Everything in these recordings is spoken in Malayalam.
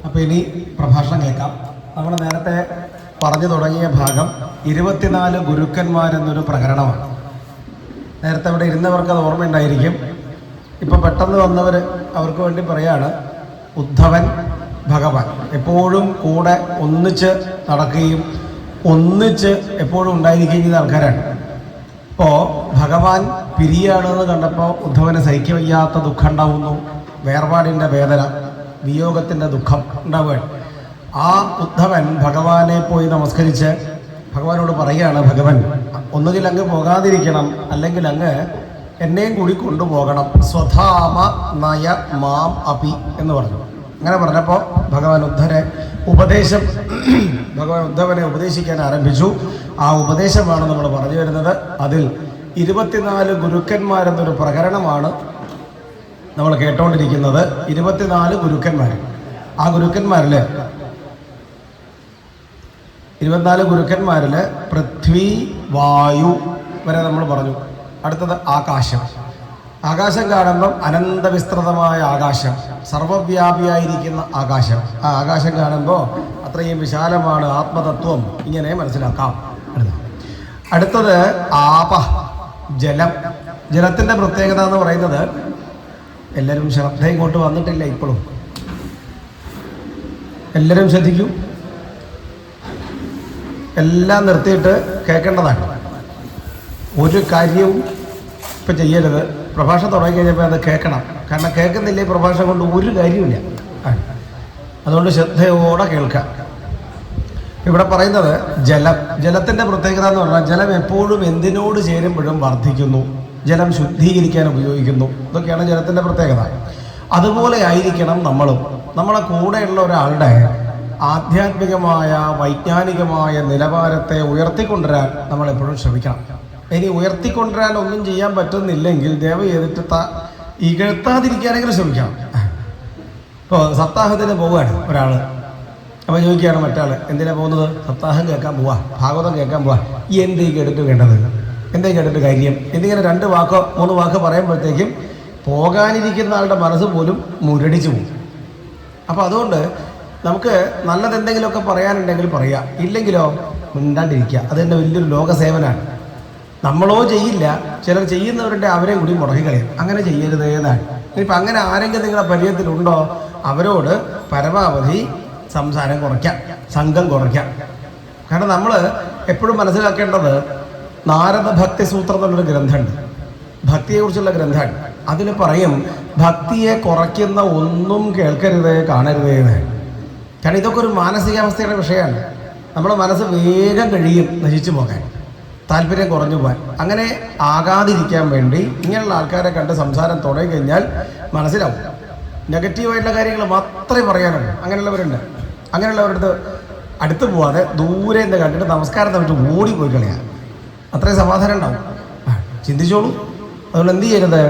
അപ്പോൾ ഇനി പ്രഭാഷണം കേൾക്കാം. നമ്മൾ നേരത്തെ പറഞ്ഞു തുടങ്ങിയ ഭാഗം 24 ഗുരുക്കന്മാരെന്നൊരു പ്രകരണമാണ്. നേരത്തെ ഇവിടെ ഇരുന്നവർക്ക് അത് ഓർമ്മയുണ്ടായിരിക്കും. ഇപ്പോൾ പെട്ടെന്ന് വന്നവർ അവർക്ക് വേണ്ടി പറയാണ്, ഉദ്ധവൻ ഭഗവാൻ എപ്പോഴും കൂടെ ഒന്നിച്ച് നടക്കുകയും ഒന്നിച്ച് എപ്പോഴും ഉണ്ടായിരിക്കുകയും ചെയ്ത ആൾക്കാരാണ്. ഇപ്പോൾ ഭഗവാൻ പിരിയാണെന്ന് കണ്ടപ്പോൾ ഉദ്ധവന് സഹിക്കവയ്യാത്ത ദുഃഖം ഉണ്ടാവുന്നു. വേർപാടിൻ്റെ വേദന, വിയോഗത്തിൻ്റെ ദുഃഖം ഉണ്ടാവുകയാണ്. ആ ഉദ്ധവൻ ഭഗവാനെ പോയി നമസ്കരിച്ച് ഭഗവാനോട് പറയുകയാണ്, ഭഗവാൻ ഒന്നുകിൽ അങ്ങ് പോകാതിരിക്കണം, അല്ലെങ്കിൽ അങ്ങ് എന്നെയും കൂടി കൊണ്ടുപോകണം. സ്വധാമ നയ മാം അപി എന്ന് പറഞ്ഞു. അങ്ങനെ പറഞ്ഞപ്പോൾ ഭഗവാൻ ഉദ്ധവനെ ഉപദേശിക്കാൻ ആരംഭിച്ചു. ആ ഉപദേശമാണ് നമ്മൾ പറഞ്ഞു വരുന്നത്. അതിൽ 24 ഗുരുക്കന്മാരെന്നൊരു പ്രകരണമാണ് നമ്മൾ കേട്ടുകൊണ്ടിരിക്കുന്നത്. 24 ഗുരുക്കന്മാർ. ആ ഗുരുക്കന്മാരിൽ 24 ഗുരുക്കന്മാരിൽ പൃഥ്വി, വായു വരെ നമ്മൾ പറഞ്ഞു. അടുത്തത് ആകാശം. ആകാശം കാണുമ്പം അനന്തവിസ്തൃതമായ ആകാശം, സർവവ്യാപിയായിരിക്കുന്ന ആകാശം. ആ ആകാശം കാണുമ്പോൾ അത്രയും വിശാലമാണ് ആത്മതത്വം, ഇങ്ങനെ മനസ്സിലാക്കാം. അടുത്തത് ആപ, ജലം. ജലത്തിൻ്റെ പ്രത്യേകത എന്ന് പറയുന്നത്, എല്ലാവരും ശ്രദ്ധ ഇങ്ങോട്ട് വന്നിട്ടില്ല ഇപ്പോഴും. എല്ലാവരും ശ്രദ്ധിക്കൂ, എല്ലാം നിർത്തിയിട്ട് കേൾക്കേണ്ടതാണ്. ഒരു കാര്യവും ഇപ്പം ചെയ്യരുത്. പ്രഭാഷണം തുടങ്ങി കഴിഞ്ഞപ്പോൾ അത് കേൾക്കണം. കാരണം കേൾക്കുന്നില്ലേ പ്രഭാഷണം കൊണ്ട് ഒരു കാര്യമില്ല. അതുകൊണ്ട് ശ്രദ്ധയോടെ കേൾക്കാം. ഇവിടെ പറയുന്നത് ജലം. ജലത്തിൻ്റെ പ്രത്യേകത എന്ന് പറഞ്ഞാൽ, ജലം എപ്പോഴും എന്തിനോട് ചേരുമ്പോഴും വർദ്ധിക്കുന്നു. ജലം ശുദ്ധീകരിക്കാൻ ഉപയോഗിക്കുന്നു. ഇതൊക്കെയാണ് ജലത്തിൻ്റെ പ്രത്യേകത. അതുപോലെ ആയിരിക്കണം നമ്മളും. നമ്മളെ കൂടെയുള്ള ഒരാളുടെ ആധ്യാത്മികമായ വൈജ്ഞാനികമായ നിലവാരത്തെ ഉയർത്തിക്കൊണ്ടുവരാൻ നമ്മളെപ്പോഴും ശ്രമിക്കണം. ഇനി ഉയർത്തിക്കൊണ്ടുവരാൻ ഒന്നും ചെയ്യാൻ പറ്റുന്നില്ലെങ്കിൽ ദയവ് ചെയ്തിട്ട് ഇകഴ്ത്താതിരിക്കാനെങ്കിലും ശ്രമിക്കണം. ഇപ്പോൾ സപ്താഹത്തിന് പോവുകയാണ് ഒരാൾ. അപ്പോൾ ചോദിക്കുകയാണ് മറ്റാൾ, എന്തിനാണ് പോകുന്നത്? സപ്താഹം കേൾക്കാൻ പോവാ, ഭാഗവതം കേൾക്കാൻ പോവാ. എന്തേ കേട്ടിട്ട് വേണ്ടത്? എന്തേ കേട്ടിട്ട് കാര്യം? എന്നിങ്ങനെ 2 വാക്കോ 3 വാക്കോ പറയുമ്പോഴത്തേക്കും പോകാനിരിക്കുന്ന ആളുടെ മനസ്സ് പോലും മുരടിച്ചു പോകും. അപ്പോൾ അതുകൊണ്ട് നമുക്ക് നല്ലതെന്തെങ്കിലുമൊക്കെ പറയാനുണ്ടെങ്കിൽ പറയാം, ഇല്ലെങ്കിലോ മിണ്ടാണ്ടിരിക്കുക. അത് തന്നെ വലിയൊരു ലോകസേവനാണ്. നമ്മളോ ചെയ്യില്ല, ചിലർ ചെയ്യുന്നവരുടെ അവരെ കൂടി മുടക്കി കളയും. അങ്ങനെ ചെയ്യരുതേന്നാണ്. ഇനിയിപ്പോൾ അങ്ങനെ ആരെങ്കിലും നിങ്ങളുടെ പരിചയത്തിലുണ്ടോ, അവരോട് പരമാവധി സംസാരം കുറയ്ക്കാം, സംഘം കുറയ്ക്കാം. കാരണം നമ്മൾ എപ്പോഴും മനസ്സിലാക്കേണ്ടത്, നാരദ ഭക്തി സൂത്രം എന്നുള്ളൊരു ഗ്രന്ഥമുണ്ട്, ഭക്തിയെക്കുറിച്ചുള്ള ഗ്രന്ഥമാണ്. അതിൽ പറയും, ഭക്തിയെ കുറയ്ക്കുന്ന ഒന്നും കേൾക്കരുത്, കാണരുതേ എന്ന്. കാരണം ഇതൊക്കെ ഒരു മാനസികാവസ്ഥയുടെ വിഷയമാണ്. നമ്മുടെ മനസ്സ് വേഗം കഴിയും നശിച്ചു പോകാൻ, താല്പര്യം കുറഞ്ഞു പോകാൻ. അങ്ങനെ ആകാതിരിക്കാൻ വേണ്ടി ഇങ്ങനെയുള്ള ആൾക്കാരെ കണ്ട് സംസാരം തുടങ്ങി കഴിഞ്ഞാൽ മനസ്സിലാവും. നെഗറ്റീവായിട്ടുള്ള കാര്യങ്ങൾ മാത്രമേ പറയാനുള്ളൂ. അങ്ങനെയുള്ളവരുണ്ട്. അങ്ങനെയുള്ളവരുടെ അടുത്ത് പോവാതെ ദൂരെ നിന്ന് കണ്ടിട്ട് നമസ്കാരം തമ്മിൽ ഓടിപ്പോയി കളയാം. അത്രയും സമാധാനം ഉണ്ടാവും. ചിന്തിച്ചോളൂ. അതുകൊണ്ട് എന്ത് ചെയ്യരുത്?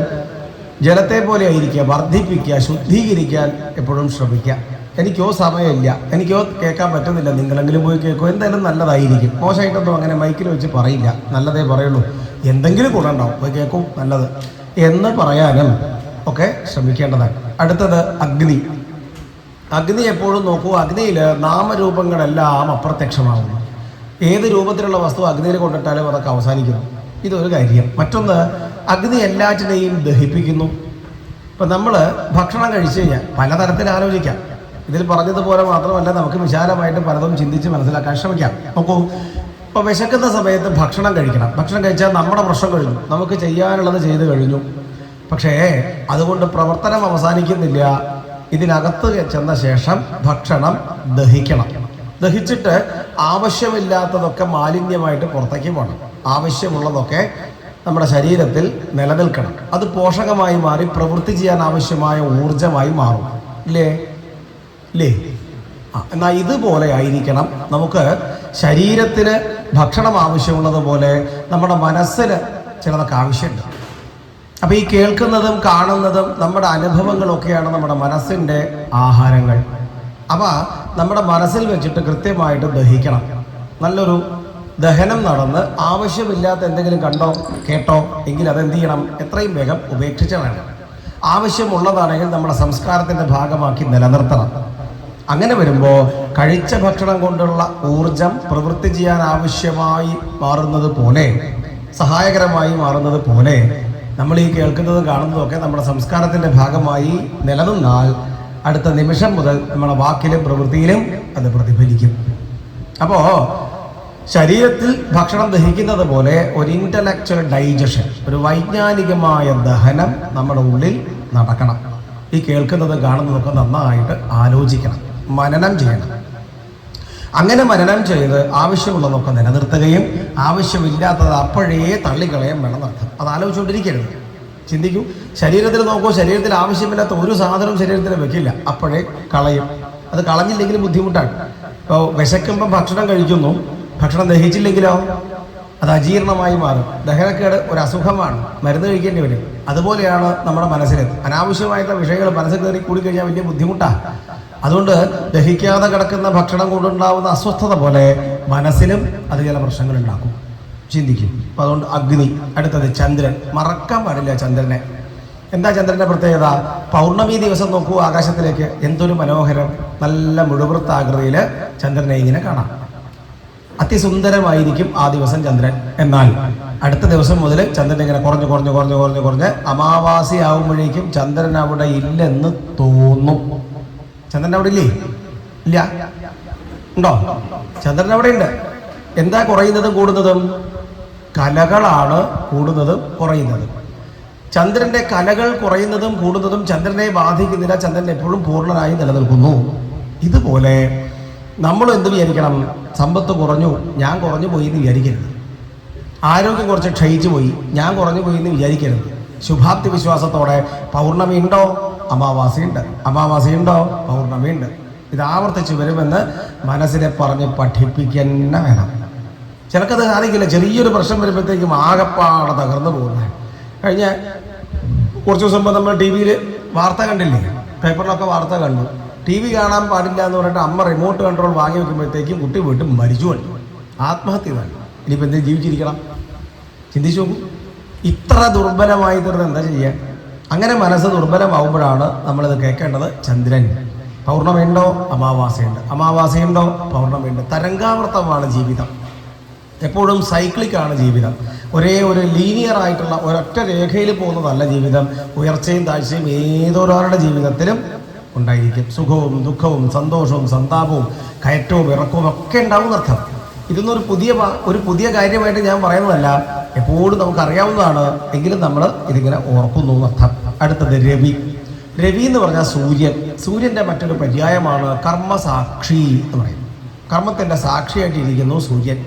ജലത്തെ പോലെ ആയിരിക്കുക, വർദ്ധിപ്പിക്കുക, ശുദ്ധീകരിക്കാൻ എപ്പോഴും ശ്രമിക്കുക. എനിക്കോ സമയമില്ല, എനിക്കോ കേൾക്കാൻ പറ്റുന്നില്ല, നിങ്ങളെങ്കിലും പോയി കേൾക്കോ, എന്തായാലും നല്ലതായിരിക്കും. മോശമായിട്ടൊന്നും അങ്ങനെ മൈക്കിൽ വെച്ച് പറയില്ല, നല്ലതേ പറയുള്ളൂ. എന്തെങ്കിലും കൂടെ ഉണ്ടാവും, പോയി കേൾക്കും, നല്ലത് എന്ന് പറയാനും ഒക്കെ ശ്രമിക്കേണ്ടതാണ്. അടുത്തത് അഗ്നി. അഗ്നി എപ്പോഴും നോക്കൂ, അഗ്നിയിൽ നാമരൂപങ്ങളെല്ലാം അപ്രത്യക്ഷമാകുന്നു. ഏത് രൂപത്തിലുള്ള വസ്തു അഗ്നിയിൽ കൊണ്ടിട്ടാലും അതൊക്കെ അവസാനിക്കുന്നു. ഇതൊരു കാര്യം. മറ്റൊന്ന്, അഗ്നി എല്ലാറ്റിനെയും ദഹിപ്പിക്കുന്നു. ഇപ്പം നമ്മൾ ഭക്ഷണം കഴിച്ചു കഴിഞ്ഞാൽ പലതരത്തിൽ ആലോചിക്കാം. ഇതിൽ പറഞ്ഞതുപോലെ മാത്രമല്ല, നമുക്ക് വിശാലമായിട്ട് പലതും ചിന്തിച്ച് മനസ്സിലാക്കാൻ ശ്രമിക്കാം. നോക്കൂ, ഇപ്പോൾ വിശക്കുന്ന സമയത്ത് ഭക്ഷണം കഴിക്കണം. ഭക്ഷണം കഴിച്ചാൽ നമ്മുടെ പ്രശ്നം കഴിഞ്ഞു, നമുക്ക് ചെയ്യാനുള്ളത് ചെയ്ത് കഴിഞ്ഞു. പക്ഷേ അതുകൊണ്ട് പ്രവർത്തനം അവസാനിക്കുന്നില്ല. ഇതിനകത്ത് ചെന്ന ശേഷം ഭക്ഷണം ദഹിക്കണം. ദഹിച്ചിട്ട് ആവശ്യമില്ലാത്തതൊക്കെ മാലിന്യമായിട്ട് പുറത്തേക്ക് പോകണം. ആവശ്യമുള്ളതൊക്കെ നമ്മുടെ ശരീരത്തിൽ നിലനിൽക്കണം. അത് പോഷകമായി മാറി പ്രവൃത്തി ചെയ്യാൻ ആവശ്യമായ ഊർജമായി മാറും. ഇല്ലേ? എന്നാൽ ഇതുപോലെ ആയിരിക്കണം നമുക്ക് ശരീരത്തിന് ഭക്ഷണം ആവശ്യമുള്ളതുപോലെ നമ്മുടെ മനസ്സിന് ചിലതൊക്കെ ആവശ്യമുണ്ട്. അപ്പോൾ ഈ കേൾക്കുന്നതും കാണുന്നതും നമ്മുടെ അനുഭവങ്ങളൊക്കെയാണ് നമ്മുടെ മനസ്സിൻ്റെ ആഹാരങ്ങൾ. അപ്പോൾ നമ്മുടെ മനസ്സിൽ വെച്ചിട്ട് കൃത്യമായിട്ട് ദഹിക്കണം. നല്ലൊരു ദഹനം നടന്ന് ആവശ്യമില്ലാത്ത എന്തെങ്കിലും കണ്ടോ കേട്ടോ എങ്കിൽ അതെന്ത് ചെയ്യണം? എത്രയും വേഗം ഉപേക്ഷിച്ച് വേണം. ആവശ്യമുള്ളതാണെങ്കിൽ നമ്മുടെ സംസ്കാരത്തിൻ്റെ ഭാഗമാക്കി നിലനിർത്തണം. അങ്ങനെ വരുമ്പോൾ കഴിച്ച ഭക്ഷണം കൊണ്ടുള്ള ഊർജം പ്രവൃത്തി ചെയ്യാൻ ആവശ്യമായി മാറുന്നത് പോലെ, സഹായകരമായി മാറുന്നത് പോലെ നമ്മൾ ഈ കേൾക്കുന്നതും കാണുന്നതും നമ്മുടെ സംസ്കാരത്തിൻ്റെ ഭാഗമായി നിലനിന്നാൽ അടുത്ത നിമിഷം മുതൽ നമ്മുടെ വാക്കിലും പ്രവൃത്തിയിലും അത് പ്രതിഫലിക്കും. അപ്പോൾ ശരീരത്തിൽ ഭക്ഷണം ദഹിക്കുന്നത് പോലെ ഒരു ഇൻ്റലക്ച്വൽ ഡൈജഷൻ, ഒരു വൈജ്ഞാനികമായ ദഹനം നമ്മുടെ ഉള്ളിൽ നടക്കണം. ഈ കേൾക്കുന്നതും കാണുന്നതൊക്കെ നന്നായിട്ട് ആലോചിക്കണം, മനനം ചെയ്യണം. അങ്ങനെ മനനം ചെയ്ത് ആവശ്യമുള്ളതൊക്കെ നിലനിർത്തുകയും ആവശ്യമില്ലാത്തത് അപ്പോഴേ തള്ളിക്കളയാൻ വേണം അർത്ഥം. അത് ആലോചിച്ചുകൊണ്ടിരിക്കരുത്. ചിന്തിക്കൂ, ശരീരത്തിൽ നോക്കൂ, ശരീരത്തിൽ ആവശ്യമില്ലാത്ത ഒരു സാധനവും ശരീരത്തിൽ വെക്കില്ല, അപ്പോഴേ കളയും. അത് കളഞ്ഞില്ലെങ്കിൽ ബുദ്ധിമുട്ടാണ്. ഇപ്പോൾ വിശക്കുമ്പോൾ ഭക്ഷണം കഴിക്കുന്നു, ഭക്ഷണം ദഹിച്ചില്ലെങ്കിലോ അത് അജീർണമായി മാറും. ദഹനക്കേട് ഒരു അസുഖമാണ്, മരുന്ന് കഴിക്കേണ്ടി വരും. അതുപോലെയാണ് നമ്മുടെ മനസ്സിൽ അനാവശ്യമായിട്ടുള്ള വിഷയങ്ങൾ മനസ്സിൽ കയറി കൂടി കഴിഞ്ഞാൽ വലിയ ബുദ്ധിമുട്ടാണ്. അതുകൊണ്ട് ദഹിക്കാതെ കിടക്കുന്ന ഭക്ഷണം കൊണ്ടുണ്ടാവുന്ന അസ്വസ്ഥത പോലെ മനസ്സിലും അത് ചില പ്രശ്നങ്ങളുണ്ടാക്കും. ചിന്തിക്കും. അപ്പോൾ അതുകൊണ്ട് അഗ്നി, അടുത്തത് ചന്ദ്രൻ. മറക്കാൻ പാടില്ല ചന്ദ്രനെ. എന്താ ചന്ദ്രൻ്റെ പ്രത്യേകത? പൗർണമി ദിവസം നോക്കൂ ആകാശത്തിലേക്ക്, എന്തൊരു മനോഹരം, നല്ല മുഴുവൃത്താകൃതിയിൽ ചന്ദ്രനെ ഇങ്ങനെ കാണാം. അതിസുന്ദരമായിരിക്കും ആ ദിവസം ചന്ദ്രൻ. എന്നാൽ അടുത്ത ദിവസം മുതൽ ചന്ദ്രൻ ഇങ്ങനെ കുറഞ്ഞ് അമാവാസി ആവുമ്പോഴേക്കും ചന്ദ്രൻ അവിടെ ഇല്ലെന്ന് തോന്നും. ചന്ദ്രൻ അവിടെ ഇല്ലേ? ഇല്ല. ഉണ്ടോ? ചന്ദ്രൻ അവിടെ ഉണ്ട്. എന്താ കുറയുന്നതും കൂടുന്നതും? കലകളാണ് കൂടുന്നതും കുറയുന്നതും. ചന്ദ്രന്റെ കലകൾ കുറയുന്നതും കൂടുന്നതും ചന്ദ്രനെ ബാധിക്കുന്നില്ല. ചന്ദ്രൻ എപ്പോഴും പൂർണ്ണനായി നിലനിൽക്കുന്നു. ഇതുപോലെ നമ്മൾ എന്ത് വിചാരിക്കണം? സമ്പത്ത് കുറഞ്ഞു, ഞാൻ കുറഞ്ഞു പോയി എന്ന് വിചാരിക്കരുത്. ആരോഗ്യം കുറച്ച് ക്ഷയിച്ചു പോയി, ഞാൻ കുറഞ്ഞു പോയി എന്ന് വിചാരിക്കരുത്. ശുഭാപ്തി വിശ്വാസത്തോടെ പൗർണമി ഉണ്ടോ, അമാവാസിയുണ്ട്, അമാവാസിയുണ്ടോ, പൗർണമിയുണ്ട്. ഇത് ആവർത്തിച്ച് വരുമെന്ന് മനസ്സിനെ പറഞ്ഞ് പഠിപ്പിക്കുന്ന വേണം. ചിലക്കത് സാധിക്കില്ല. ചെറിയൊരു പ്രശ്നം വരുമ്പോഴത്തേക്കും ആകപ്പാടെ തകർന്നു പോകുന്നത്. കഴിഞ്ഞ കുറച്ച് ദിവസം മുമ്പ് നമ്മൾ ടി വിയിൽ വാർത്ത കണ്ടില്ലേ? പേപ്പറിലൊക്കെ വാർത്ത കണ്ടു. ടി വി കാണാൻ പാടില്ല എന്ന് പറഞ്ഞിട്ട് അമ്മ റിമോട്ട് കൺട്രോൾ വാങ്ങി വെക്കുമ്പോഴത്തേക്കും കുട്ടി വീട്ടിൽ മരിച്ചു കൊണ്ട് ആത്മഹത്യ തന്നെ. ഇനിയിപ്പോൾ എന്തെങ്കിലും ജീവിച്ചിരിക്കണം? ചിന്തിച്ചു നോക്കൂ. ഇത്ര ദുർബലമായി തീർന്ന് എന്താ ചെയ്യുക? അങ്ങനെ മനസ്സ് ദുർബലമാവുമ്പോഴാണ് നമ്മളിത് കേൾക്കേണ്ടത്. ചന്ദ്രൻ പൗർണമിയുണ്ടോ, അമാവാസയുണ്ട്, അമാവാസയുണ്ടോ, പൗർണമിയുണ്ട്. തരംഗാവർത്തമാണ് ജീവിതം. എപ്പോഴും സൈക്ലിക്കാണ് ജീവിതം. ഒരേ ഒരു ലീനിയർ ആയിട്ടുള്ള ഒരൊറ്റ രേഖയിൽ പോകുന്നതല്ല ജീവിതം. ഉയർച്ചയും താഴ്ചയും ഏതൊരാളുടെ ജീവിതത്തിലും ഉണ്ടായിരിക്കും. സുഖവും ദുഃഖവും സന്തോഷവും സന്താപവും കയറ്റവും ഇറക്കവും ഒക്കെ ഉണ്ടാവും അർത്ഥം. ഇതൊന്നും ഒരു പുതിയ കാര്യമായിട്ട് ഞാൻ പറയുന്നതല്ല, എപ്പോഴും നമുക്കറിയാവുന്നതാണ്. എങ്കിലും നമ്മൾ ഇതിങ്ങനെ ഓർക്കുന്നു അർത്ഥം. അടുത്തത് രവി. രവി എന്ന് പറഞ്ഞാൽ സൂര്യൻ. സൂര്യൻ്റെ മറ്റൊരു പര്യായമാണ് കർമ്മസാക്ഷി എന്ന് പറയും. കർമ്മത്തിൻ്റെ സാക്ഷിയായിട്ട് ഇരിക്കുന്നു സൂര്യൻ.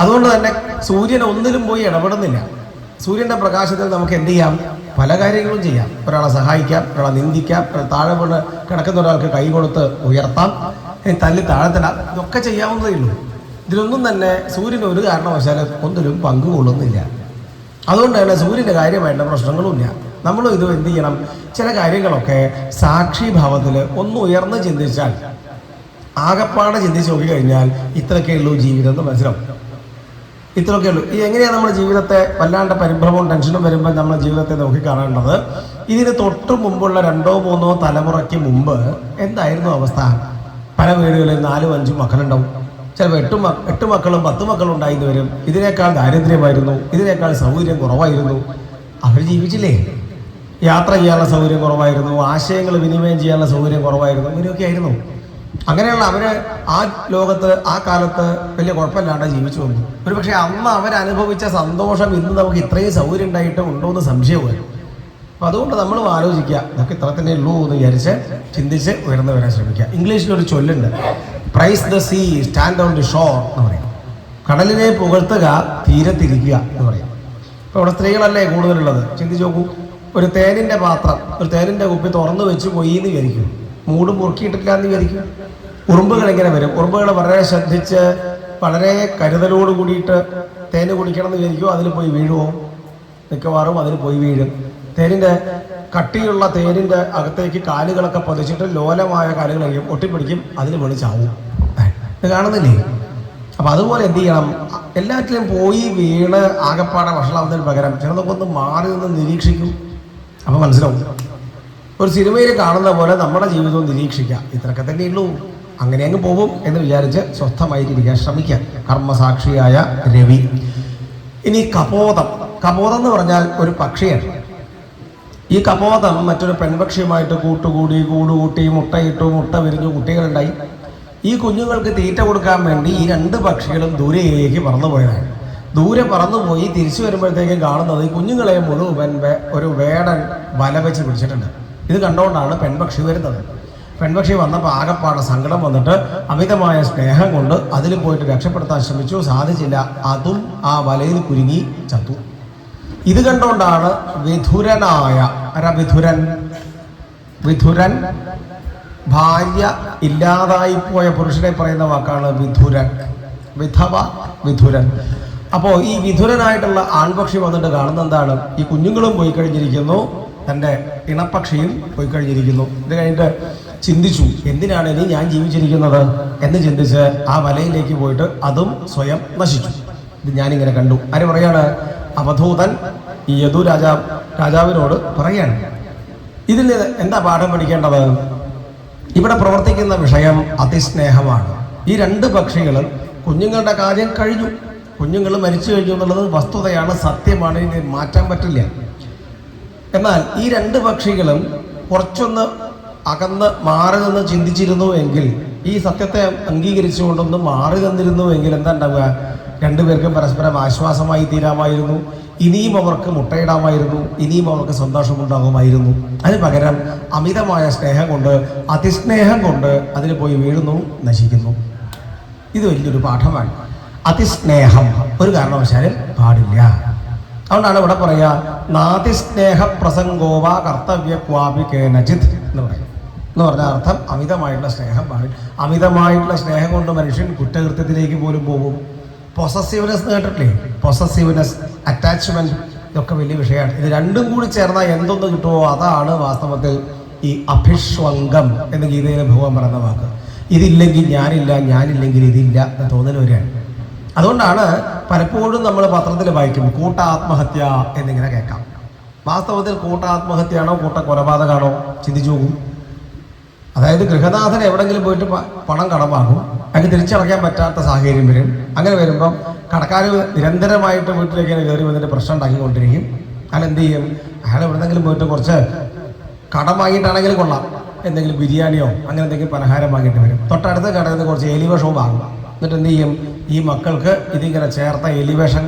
അതുകൊണ്ട് തന്നെ സൂര്യൻ ഒന്നിലും പോയി ഇടപെടുന്നില്ല. സൂര്യൻ്റെ പ്രകാശത്തിൽ നമുക്ക് എന്ത് ചെയ്യാം? പല കാര്യങ്ങളും ചെയ്യാം. ഒരാളെ സഹായിക്കാം, ഒരാളെ നിന്ദിക്കാം, താഴെ വീണ് കിടക്കുന്ന ഒരാൾക്ക് കൈ കൊടുത്ത് ഉയർത്താം, തല്ലി താഴത്തിടാം. ഇതൊക്കെ ചെയ്യാവുന്നതേ ഉള്ളൂ. ഇതിലൊന്നും തന്നെ സൂര്യൻ ഒരു കാരണവശാലും ഒന്നിലും പങ്കുകൊള്ളുന്നില്ല. അതുകൊണ്ട് തന്നെ സൂര്യൻ്റെ കാര്യമായിട്ട് പ്രശ്നങ്ങളുമില്ല. നമ്മളും ഇത് എന്ത് ചെയ്യണം? ചില കാര്യങ്ങളൊക്കെ സാക്ഷിഭാവത്തിൽ ഒന്ന് ഉയർന്ന് ചിന്തിച്ചാൽ, ആകപ്പാടെ ചിന്തിച്ച് നോക്കിക്കഴിഞ്ഞാൽ ഇത്രയൊക്കെ ഉള്ളൂ ജീവിതം എന്ന് മനസ്സിലാവും. ഇത്രയൊക്കെ ഉള്ളൂ. ഈ എങ്ങനെയാണ് നമ്മുടെ ജീവിതത്തെ വല്ലാണ്ട് പരിഭ്രമവും ടെൻഷനും വരുമ്പോൾ നമ്മുടെ ജീവിതത്തെ നോക്കിക്കാണേണ്ടത്? ഇതിന് തൊട്ട് മുമ്പുള്ള 2-3 തലമുറയ്ക്ക് മുമ്പ് എന്തായിരുന്നു അവസ്ഥ? പല വീടുകളിൽ 4-5 മക്കളുണ്ടാവും. ചിലപ്പോൾ 8 മക്കളും 10 മക്കളും ഉണ്ടായിരുന്നു വരും. ഇതിനേക്കാൾ ദാരിദ്ര്യമായിരുന്നു, ഇതിനേക്കാൾ സൗകര്യം കുറവായിരുന്നു. അവർ ജീവിച്ചില്ലേ? യാത്ര ചെയ്യാനുള്ള സൗകര്യം കുറവായിരുന്നു, ആശയങ്ങൾ വിനിമയം ചെയ്യാനുള്ള സൗകര്യം കുറവായിരുന്നു. ഇങ്ങനെയൊക്കെ ആയിരുന്നു. അങ്ങനെയുള്ള അവർ ആ ലോകത്ത് ആ കാലത്ത് വലിയ കുഴപ്പമില്ലാണ്ട് ജീവിച്ചു വന്നു. ഒരുപക്ഷെ അന്ന് അവരനുഭവിച്ച സന്തോഷം ഇന്ന് നമുക്ക് ഇത്രയും സൗകര്യം ഉണ്ടായിട്ട് ഉണ്ടോ എന്ന് സംശയമായി. അപ്പം അതുകൊണ്ട് നമ്മൾ ആലോചിക്കുക, നമുക്ക് ഇത്ര തന്നെ ഉള്ളൂ എന്ന് വിചാരിച്ച് ചിന്തിച്ച് ഉയർന്നു വരാൻ ശ്രമിക്കുക. ഇംഗ്ലീഷിലൊരു ചൊല്ലുണ്ട്, praise the sea stand on the shore എന്ന് പറയും. കടലിനെ പുകഴ്ത്തുക, തീരത്തിരിക്കുക എന്ന് പറയും. ഇപ്പോൾ ഇവിടെ സ്ത്രീകളല്ലേ കൂടുതലുള്ളത്. ചിന്തിച്ച് നോക്കൂ. ഒരു തേനിൻ്റെ പാത്രം, ഒരു തേനിൻ്റെ കുപ്പി തുറന്നു വെച്ച് പോയി എന്ന് വിചാരിക്കും, മൂട് മുറുക്കിയിട്ടില്ല എന്ന് വിചാരിക്കും. ഉറുമ്പുകൾ ഇങ്ങനെ വരും. ഉറുമ്പുകൾ വളരെ ശ്രദ്ധിച്ച് വളരെ കരുതലോട് കൂടിയിട്ട് തേന് കുടിക്കണം എന്ന് വിചാരിക്കുമോ, അതിൽ പോയി വീഴുമോ? മിക്കവാറും അതിൽ പോയി വീഴും. തേനിൻ്റെ കട്ടിയുള്ള തേനിൻ്റെ അകത്തേക്ക് കാലുകളൊക്കെ പതിച്ചിട്ട് ലോലമായ കാലുകളായിരിക്കും, ഒട്ടിപ്പിടിക്കും, അതിൽ വീണ് ചാവും. ഇത് കാണുന്നില്ലേ? അപ്പം അതുപോലെ എന്ത് ചെയ്യണം? എല്ലാറ്റിലും പോയി വീണ് ആകപ്പാടെ വഷളാവുന്നതിന് പകരം ചിലതൊക്കെ ഒന്ന് മാറി നിന്ന് നിരീക്ഷിക്കും. അപ്പം മനസ്സിലാവും. ഒരു സിനിമയിൽ കാണുന്ന പോലെ നമ്മുടെ ജീവിതവും നിരീക്ഷിക്കുക. ഇത്രയൊക്കെ തന്നെയുള്ളൂ, അങ്ങനെ അങ്ങ് പോവും എന്ന് വിചാരിച്ച് സ്വസ്ഥമായിട്ടിരിക്കാൻ ശ്രമിക്കുക. കർമ്മസാക്ഷിയായ രവി. ഇനി കപോതം. കപോതം എന്ന് പറഞ്ഞാൽ ഒരു പക്ഷിയാണ്. ഈ കപോതം മറ്റൊരു പെൺപക്ഷിയുമായിട്ട് കൂടുകൂട്ടി മുട്ടയിട്ടു, മുട്ട വിരിഞ്ഞു, കുട്ടികളുണ്ടായി. ഈ കുഞ്ഞുങ്ങൾക്ക് തീറ്റ കൊടുക്കാൻ വേണ്ടി ഈ രണ്ട് പക്ഷികളും ദൂരേക്ക് പറന്നുപോയതാണ്. ദൂരെ പറന്നുപോയി തിരിച്ചു വരുമ്പോഴത്തേക്കും കാണുന്നത് ഈ കുഞ്ഞുങ്ങളെ മുഴുവൻ ഒരു വേടൻ വല വെച്ച് പിടിച്ചിട്ടുണ്ട്. ഇത് കണ്ടുകൊണ്ടാണ് പെൺപക്ഷി വരുന്നത്. പെൺപക്ഷി വന്നപ്പോൾ ആകപ്പാടെ സങ്കടം വന്നിട്ട് അമിതമായ സ്നേഹം കൊണ്ട് അതിൽ പോയിട്ട് രക്ഷപ്പെടുത്താൻ ശ്രമിച്ചു, സാധിച്ചില്ല. അതും ആ വലയിൽ കുരുങ്ങി ചത്തു. ഇത് കണ്ടുകൊണ്ടാണ് വിധുരനായ വിധുരൻ ഭാര്യ ഇല്ലാതായിപ്പോയ പുരുഷനെ പറയുന്ന വാക്കാണ് വിധുരൻ. വിധവ, വിധുരൻ. അപ്പോൾ ഈ വിധുരനായിട്ടുള്ള ആൺപക്ഷി വന്നിട്ട് കാണുന്ന എന്താണ്? ഈ കുഞ്ഞുങ്ങളും പോയി കഴിഞ്ഞിരിക്കുന്നു, തൻ്റെ ഇണപ്പക്ഷിയും പോയി കഴിഞ്ഞിരിക്കുന്നു. ഇത് കഴിഞ്ഞിട്ട് ചിന്തിച്ചു, എന്തിനാണ് ഇനി ഞാൻ ജീവിച്ചിരിക്കുന്നത് എന്ന് ചിന്തിച്ച് ആ വലയിലേക്ക് പോയിട്ട് അതും സ്വയം നശിച്ചു. ഇത് ഞാനിങ്ങനെ കണ്ടു. ആര് പറയാണ്? അവധൂതൻ ഈ യദു രാജാവിനോട് പറയാണ്. ഇതിൽ എന്താ പാഠം പഠിക്കേണ്ടത്? ഇവിടെ പ്രവർത്തിക്കുന്ന വിഷയം അതിസ്നേഹമാണ്. ഈ രണ്ട് പക്ഷികളും കുഞ്ഞുങ്ങളുടെ കാര്യം കഴിഞ്ഞു, കുഞ്ഞുങ്ങൾ മരിച്ചു കഴിഞ്ഞു എന്നുള്ളത് വസ്തുതയാണ്, സത്യമാണ്, ഇനി മാറ്റാൻ പറ്റില്ല. എന്നാൽ ഈ രണ്ട് പക്ഷികളും കുറച്ചൊന്ന് അകന്ന് മാറി നിന്ന് ചിന്തിച്ചിരുന്നു എങ്കിൽ, ഈ സത്യത്തെ അംഗീകരിച്ചുകൊണ്ടൊന്ന് മാറി നിന്നിരുന്നു എങ്കിൽ എന്താ ഉണ്ടാവുക? രണ്ടുപേർക്കും പരസ്പരം ആശ്വാസമായി തീരാമായിരുന്നു. ഇനിയും അവർക്ക് മുട്ടയിടാമായിരുന്നു, ഇനിയും അവർക്ക് സന്തോഷമുണ്ടാകുമായിരുന്നു. അതിന് പകരം അമിതമായ സ്നേഹം കൊണ്ട്, അതിസ്നേഹം കൊണ്ട് അതിൽ പോയി വീഴുന്നു, നശിക്കുന്നു. ഇത് വലിയൊരു പാഠമാണ്. അതിസ്നേഹം ഒരു കാരണവശാലും പാടില്ല. അതുകൊണ്ടാണ് ഇവിടെ പറയുക, നാതിസ്നേഹ പ്രസംഗോവ കർത്തവ്യ ക്വാപി കേനചിത് എന്ന് പറയും. എന്ന് പറഞ്ഞാൽ അർത്ഥം അമിതമായിട്ടുള്ള സ്നേഹം പാടില്ല. അമിതമായിട്ടുള്ള സ്നേഹം കൊണ്ട് മനുഷ്യൻ കുറ്റകൃത്യത്തിലേക്ക് പോലും പോകും. പൊസസീവ്നെസ് കേട്ടിട്ടില്ലേ? പൊസസീവ്നെസ്, അറ്റാച്ച്മെന്റ്, ഇതൊക്കെ വലിയ വിഷയമാണ്. ഇത് രണ്ടും കൂടി ചേർന്നാൽ എന്തൊന്ന് കിട്ടുമോ അതാണ് വാസ്തവത്തിൽ ഈ അഭിഷ്വംഗം എന്ന് ഗീതയിലെ ഭഗവാൻ പറയുന്ന വാക്ക്. ഇതില്ലെങ്കിൽ ഞാനില്ല, ഞാനില്ലെങ്കിൽ ഇതില്ല എന്ന് തോന്നൽ വരികയാണ്. അതുകൊണ്ടാണ് പലപ്പോഴും നമ്മൾ പത്രത്തിൽ വായിക്കും കൂട്ടാത്മഹത്യ എന്നിങ്ങനെ കേൾക്കാം. വാസ്തവത്തിൽ കൂട്ടാത്മഹത്യയാണോ കൂട്ടക്കൊലപാതകമാണോ ചിന്തിച്ചു നോക്കും. അതായത് ഗൃഹനാഥൻ എവിടെങ്കിലും പോയിട്ട് പണം കടമാകും, അതിന് തിരിച്ചടയ്ക്കാൻ പറ്റാത്ത സാഹചര്യം വരും. അങ്ങനെ വരുമ്പം കടക്കാർ നിരന്തരമായിട്ട് വീട്ടിലേക്ക് കയറി വന്നിട്ട് പ്രശ്നം ഉണ്ടാക്കിക്കൊണ്ടിരിക്കും. അയാൾ എന്ത് ചെയ്യും? അയാൾ എവിടെന്നെങ്കിലും പോയിട്ട് കുറച്ച് കടം വാങ്ങിയിട്ടാണെങ്കിലും കൊള്ളാം, എന്തെങ്കിലും ബിരിയാണിയോ അങ്ങനെ എന്തെങ്കിലും പലഹാരം വാങ്ങിയിട്ട് വരും. തൊട്ടടുത്ത കടയിൽ നിന്ന് കുറച്ച് എലിവേഷവും വാങ്ങും. എന്നിട്ട് എന്ത് ചെയ്യും? ഈ മക്കൾക്ക് ഇതിങ്ങനെ ചേർത്ത എലിവേഷം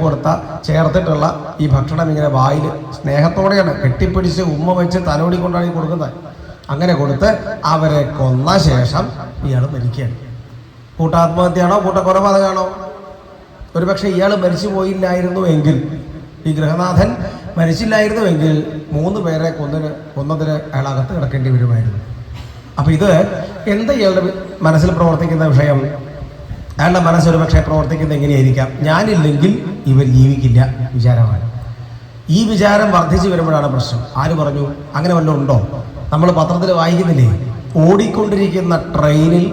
ചേർത്തിട്ടുള്ള ഈ ഭക്ഷണം ഇങ്ങനെ വായിൽ സ്നേഹത്തോടെയാണ് കെട്ടിപ്പിടിച്ച് ഉമ്മ വെച്ച് തലോടിക്കൊണ്ടാണ് ഈ കൊടുക്കുന്നത്. അങ്ങനെ കൊടുത്ത് അവരെ കൊന്ന ശേഷം ഇയാൾ മരിക്കുകയാണ്. കൂട്ടാത്മഹത്യയാണോ കൂട്ടക്കൊലപാതകമാണോ? ഒരുപക്ഷെ ഇയാൾ മരിച്ചു പോയില്ലായിരുന്നു എങ്കിൽ, ഈ ഗൃഹനാഥൻ മരിച്ചില്ലായിരുന്നുവെങ്കിൽ 3 പേരെ കൊന്നതിന് അയാൾ അകത്ത് കിടക്കേണ്ടി വരുമായിരുന്നു. അപ്പം ഇത് എന്താ ഇയാളുടെ മനസ്സിൽ പ്രവർത്തിക്കുന്ന വിഷയം? അയാളുടെ മനസ്സൊരു പക്ഷേ പ്രവർത്തിക്കുന്നത് എങ്ങനെയായിരിക്കാം? ഞാനില്ലെങ്കിൽ ഇവർ ജീവിക്കില്ല വിചാരമാണ്. ഈ വിചാരം വർദ്ധിച്ചു വരുമ്പോഴാണ് പ്രശ്നം. ആര് പറഞ്ഞു? അങ്ങനെ വല്ലതും ഉണ്ടോ? നമ്മൾ പത്രത്തിൽ വായിക്കുന്നില്ലേ, ഓടിക്കൊണ്ടിരിക്കുന്ന ട്രെയിനിൽ